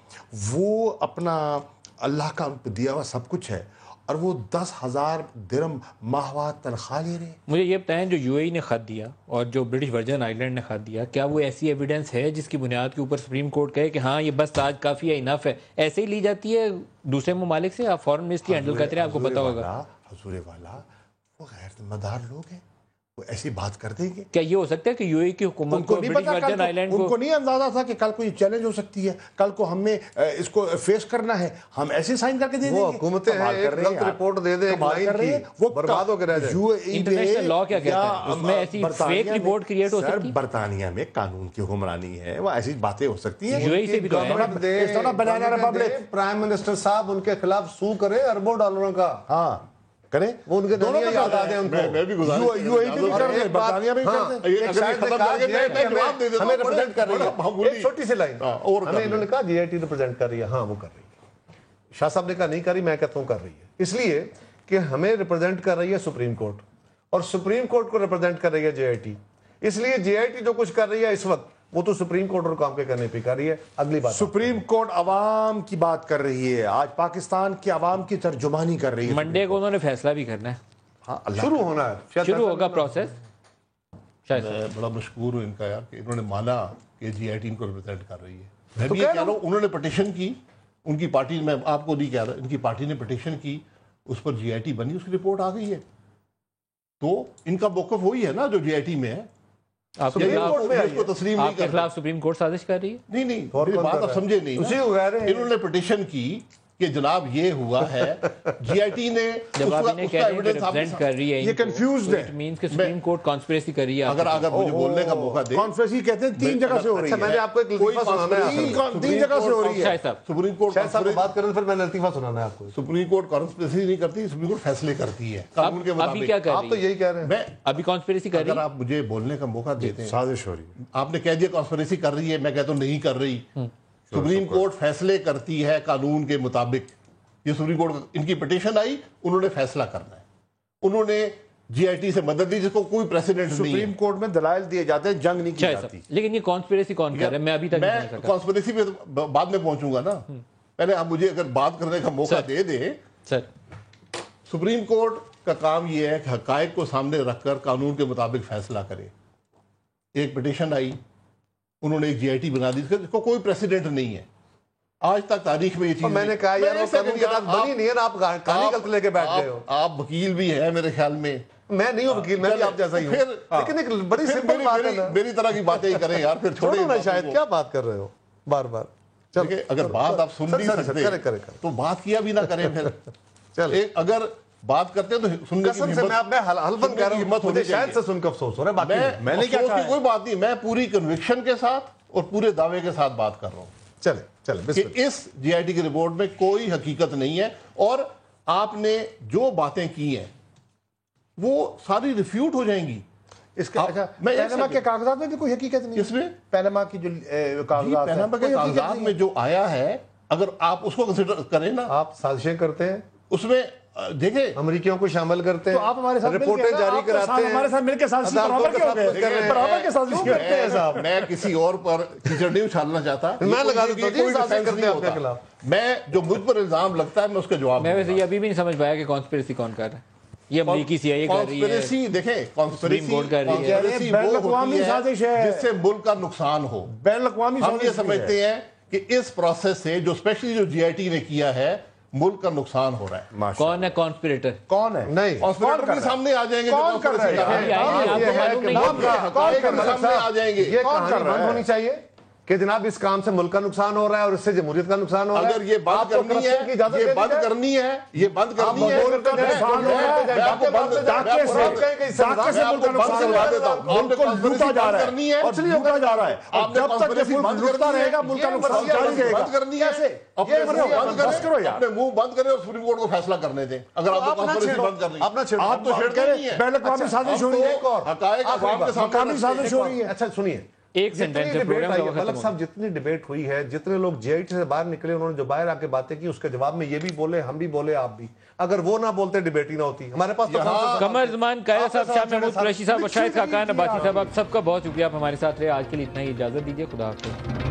وہ اپنا اللہ کا ان پہ دیا ہوا سب کچھ ہے, اور وہ 10,000 درہم ماہوار تنخواہ لے رہے ہیں. مجھے یہ بتائیں, جو یو اے نے خط دیا اور جو برٹش ورجن آئی لینڈ نے خط دیا, کیا وہ ایسی ایویڈنس ہے جس کی بنیاد کے اوپر سپریم کورٹ کہے کہ ہاں یہ بس آج کافی ہے, انف ہے, ایسے ہی لی جاتی ہے دوسرے ممالک سے؟ آپ فورن منسٹری ہینڈل کرتے ہیں, آپ کو پتا ہوگا. حضور والا وہ غیر ذمہ دار لوگ ہیں, وہ ایسی بات کر دیں گے. کیا یہ ہو سکتا ہے کہ یو اے کی حکومت کو برٹش ورجن آئی لینڈ ان کو نہیں اندازہ تھا کہ کل کو یہ چیلنج ہو سکتی ہے, کل کو ہمیں اس کو فیس کرنا ہے, ہم ایسے سائن کر کے دے دیں گے. وہ حکومتیں ہیں, ایک غلط رپورٹ دے دیں, ایک لائن کی, وہ برباد ہو کے رہ جائے. انٹرنیشنل لاء کیا کہتا ہے, اس میں ایسی فیک رپورٹ کریٹ ہو سکتی ہے. برطانیہ میں قانون کی حکمرانی ہے, وہ ایسی باتیں ہو سکتی ہیں. یو اے سے بھی تو ہے, پرائم منسٹر صاحب ان کے خلاف سو کرے اربوں ڈالروں کا. ہاں کریں, وہ ان کے دونوں کا یاد آ دیں ان کو. میں بھی ہمیں ریپرزینٹ کر رہی ہے, ایک چھوٹی سی لائن, ہمیں انہوں نے کہا جی آئی ٹی ریپرزینٹ کر رہی ہے. ہاں وہ کر رہی ہے. شاہ صاحب نے کہا نہیں کر رہی, میں کہتا ہوں کر رہی ہے, اس لیے کہ ہمیں ریپرزینٹ کر رہی ہے سپریم کورٹ, اور سپریم کورٹ کو ریپرزینٹ کر رہی ہے جے آئی ٹی. اس لیے جے آئی ٹی جو کچھ کر رہی ہے اس وقت, وہ تو سپریم کورٹ اور کام کے کرنے پہ کر رہی ہے. اگلی بات, سپریم کورٹ عوام کی بات کر رہی ہے, آج پاکستان کی عوام کی ترجمانی کر رہی ہے. منڈے کو انہوں نے فیصلہ بھی کرنا ہے, شروع ہونا ہے, شروع ہوگا پروسیس. میں بڑا مشکور ہوں ان کا یار کہ انہوں نے مانا کہ جی آئی ٹی ان کو ریپرزینٹ کر رہی ہے. میں بھی یہ کہہ رہا ہوں, انہوں نے پٹیشن کی, ان کی پارٹی, میں آپ کو نہیں کہہ رہا, ان کی پارٹی نے پٹیشن کی, اس پر جی آئی ٹی بنی, اس کی رپورٹ آ گئی ہے, تو ان کا موقف وہی ہے نا جو جی آئی ٹی میں ہے. آپ کے خلاف سپریم کورٹ سازش کر رہی ہے. نہیں, میری بات آپ سمجھے نہیں. انہوں نے پٹیشن کی کہ جناب یہ ہوا ہے جی آئی ٹی نے جب آپ انہیں کہہ رہے ہیں کہ ریپرزینٹ کر رہی ہے یہ کنفیوزڈ ہے. اٹ مینس کہ سپریم کورٹ کانسپریسی کر رہی ہے. اگر مجھے بولنے کا موقع دے. کانفرنسی کہتے ہیں 3 جگہ سے ہو رہی ہے. میں نے آپ کو ایک لطیفہ سنانا ہے. 3 جگہ سے ہو رہی ہے. سپریم کورٹ شاید صاحب بات کریں پھر میں نے لطیفہ سنانا ہے آپ کو. سپریم کورٹ کانسپریسی نہیں کرتی, سپریم کورٹ فیصلے کرتی ہے قانون کے ابھی کیا مطابق. کر آپ تو رہی ہے؟ یہی کہہ رہے ہیں. میں ابھی کانسپریسی کر رہی اگر ہے. آپ مجھے بولنے کا موقع دیتے ہیں. سازش ہو رہی ہے. آپ نے کہہ دیا کانسپریسی کر رہی ہے, میں کہتا ہوں نہیں کر رہی. سپریم کورٹ فیصلے کرتی ہے قانون کے مطابق. یہ سپریم کورٹ ان کی پٹیشن آئی, انہوں نے فیصلہ کرنا ہے. انہوں نے جی آئی ٹی سے مدد دی جس کو کوئی پریسیڈنٹ نہیں ہے. سپریم کورٹ میں دلائل دیے جاتے ہیں, جنگ نہیں کی جاتی. لیکن یہ کانسپریسی کون کر رہا ہے؟ میں ابھی تک نہیں میں سکا. کانسپریسی پہ بعد میں پہنچوں گا نا. پہلے آپ مجھے اگر بات کرنے کا موقع دے دیں. سر سپریم کورٹ کا کام یہ ہے کہ حقائق کو سامنے رکھ کر قانون کے مطابق فیصلہ کرے. ایک پٹیشن آئی, انہوں نے ایک جی آئی ٹی بنا دی جس کو کوئی پریسیڈنٹ نہیں ہے آج تک تاریخ میں. یہ چیز میں نے کہا یار وہ قانون کے تحت بنی نہیں ہے نا, آپ کہانی غلط لے کے بیٹھ گئے ہو. آپ وکیل بھی ہیں میرے خیال میں. میں نہیں ہوں وکیل, میں بھی آپ جیسا ہی ہوں. لیکن ایک بڑی سمپل بات ہے نا, میری طرح کی باتیں ہی کریں یار, پھر چھوڑیں نا. شاید کیا بات کر رہے ہو بار بار. اگر بات آپ سن نہیں سکتے تو بات کیا بھی نہ کریں. پھر اگر بات کرتے ہیں تو سننے کی قسم سے میں حلفاً کہہ رہا ہوں, مجھے شاید سے سن کے افسوس ہو رہا ہے. میں نے کیا کہا, کوئی بات نہیں, میں پوری کنوکشن کے ساتھ اور پورے دعوے کے ساتھ بات کر رہا ہوں چلے کہ اس جی آئی ٹی کی رپورٹ میں کوئی حقیقت نہیں ہے. اور آپ نے جو باتیں کی ہیں وہ ساری ریفیوٹ ہو جائیں گی. اس کا پیناما کے کاغذات میں بھی کوئی حقیقت نہیں. اس میں پیناما کی جو کاغذات ہیں, پیناما کے کاغذات میں جو آیا ہے اگر آپ اس کو کنسیڈر کریں نا, آپ سازشیں کرتے ہیں, اس میں دیکھیں امریکیوں کو شامل کرتے ہیں, تو آپ ہمارے ساتھ رپورٹیں جاری کراتے ہیں, ہمارے ساتھ مل کے سازش برابر کے ہو گئے, برابر کے سازش کرتے ہیں صاحب. میں کسی اور پر کیچڑ نہیں اچھالنا چاہتا. میں لگا دیتا ہوں جی سازش کرتے ہیں آپ کے خلاف. میں جو مجھ پر الزام لگتا ہے میں اس کا جواب. میں ویسے یہ ابھی بھی نہیں سمجھ پایا کہ کانسپریسی کون کر رہا ہے. یہ امریکی سی آئی اے کر رہی ہے, دیکھیں سپریم کورٹ کر رہی ہے. بین الاقوامی سازش ہے جس سے ملک کا نقصان ہو. بین الاقوامی ہم یہ سمجھتے ہیں کہ اس پروسیس سے جو اسپیشلی جو جی آئی ٹی نے کیا ہے ملک کا نقصان ہو رہا ہے. کون ہے کانسپریٹر؟ کون ہے؟ نہیں کانسپریٹر کے سامنے آ جائیں گے. کون کر رہا سامنے آ جائیں گے. یہ کہانی بند ہونی چاہیے کہ جناب اس کام سے ملک کا نقصان ہو رہا ہے اور اس سے جمہوریت کا نقصان ہو رہا ہے. اگر یہ بند کرنی ہے, یہ بند کرنی ہے, یہ بند کرنی ہے, ملک کا نقصان ہو رہا ہے, ڈاکے سے ملک کا نقصان ہو رہا ہے, ملک کو لوٹا جا رہا ہے اور لوٹا جا رہا ہے. اب جب تک یہ ملک لوٹتا رہے گا ملک کا نقصان جاری رہے گا. بند کرنی ہے, اپنے منہ بند کریں اور سپریم کورٹ کو فیصلہ کرنے دیں. اگر آپ کو کانسپریسی بند کرنی ہے, آپ تو چھیڑتے نہیں ہیں. بین الاقوامی سازش ہو رہی ہے, حقائق عوام کے سامنے مقامی سازش ہو رہی ہے. اچھا سنیے, ایک سینٹینس ہے پروگرام کا ملک صاحب, جتنی ڈیبیٹ ہوئی ہے, جتنے لوگ جی آئی ٹی سے باہر نکلے, انہوں نے جو باہر آ کے باتیں کی اس کے جواب میں یہ بھی بولے, ہم بھی بولے, آپ بھی. اگر وہ نہ بولتے ڈیبیٹ ہی نہ ہوتی. ہمارے پاس قمر زمان قائدہ صاحب, شاہ محمود قریشی صاحب اور شاہد خاقان عباسی صاحب, آپ سب کا بہت شکریہ, آپ ہمارے ساتھ رہے. آج کے لیے اتنا ہی, اجازت دیجیے. خدا حافظ.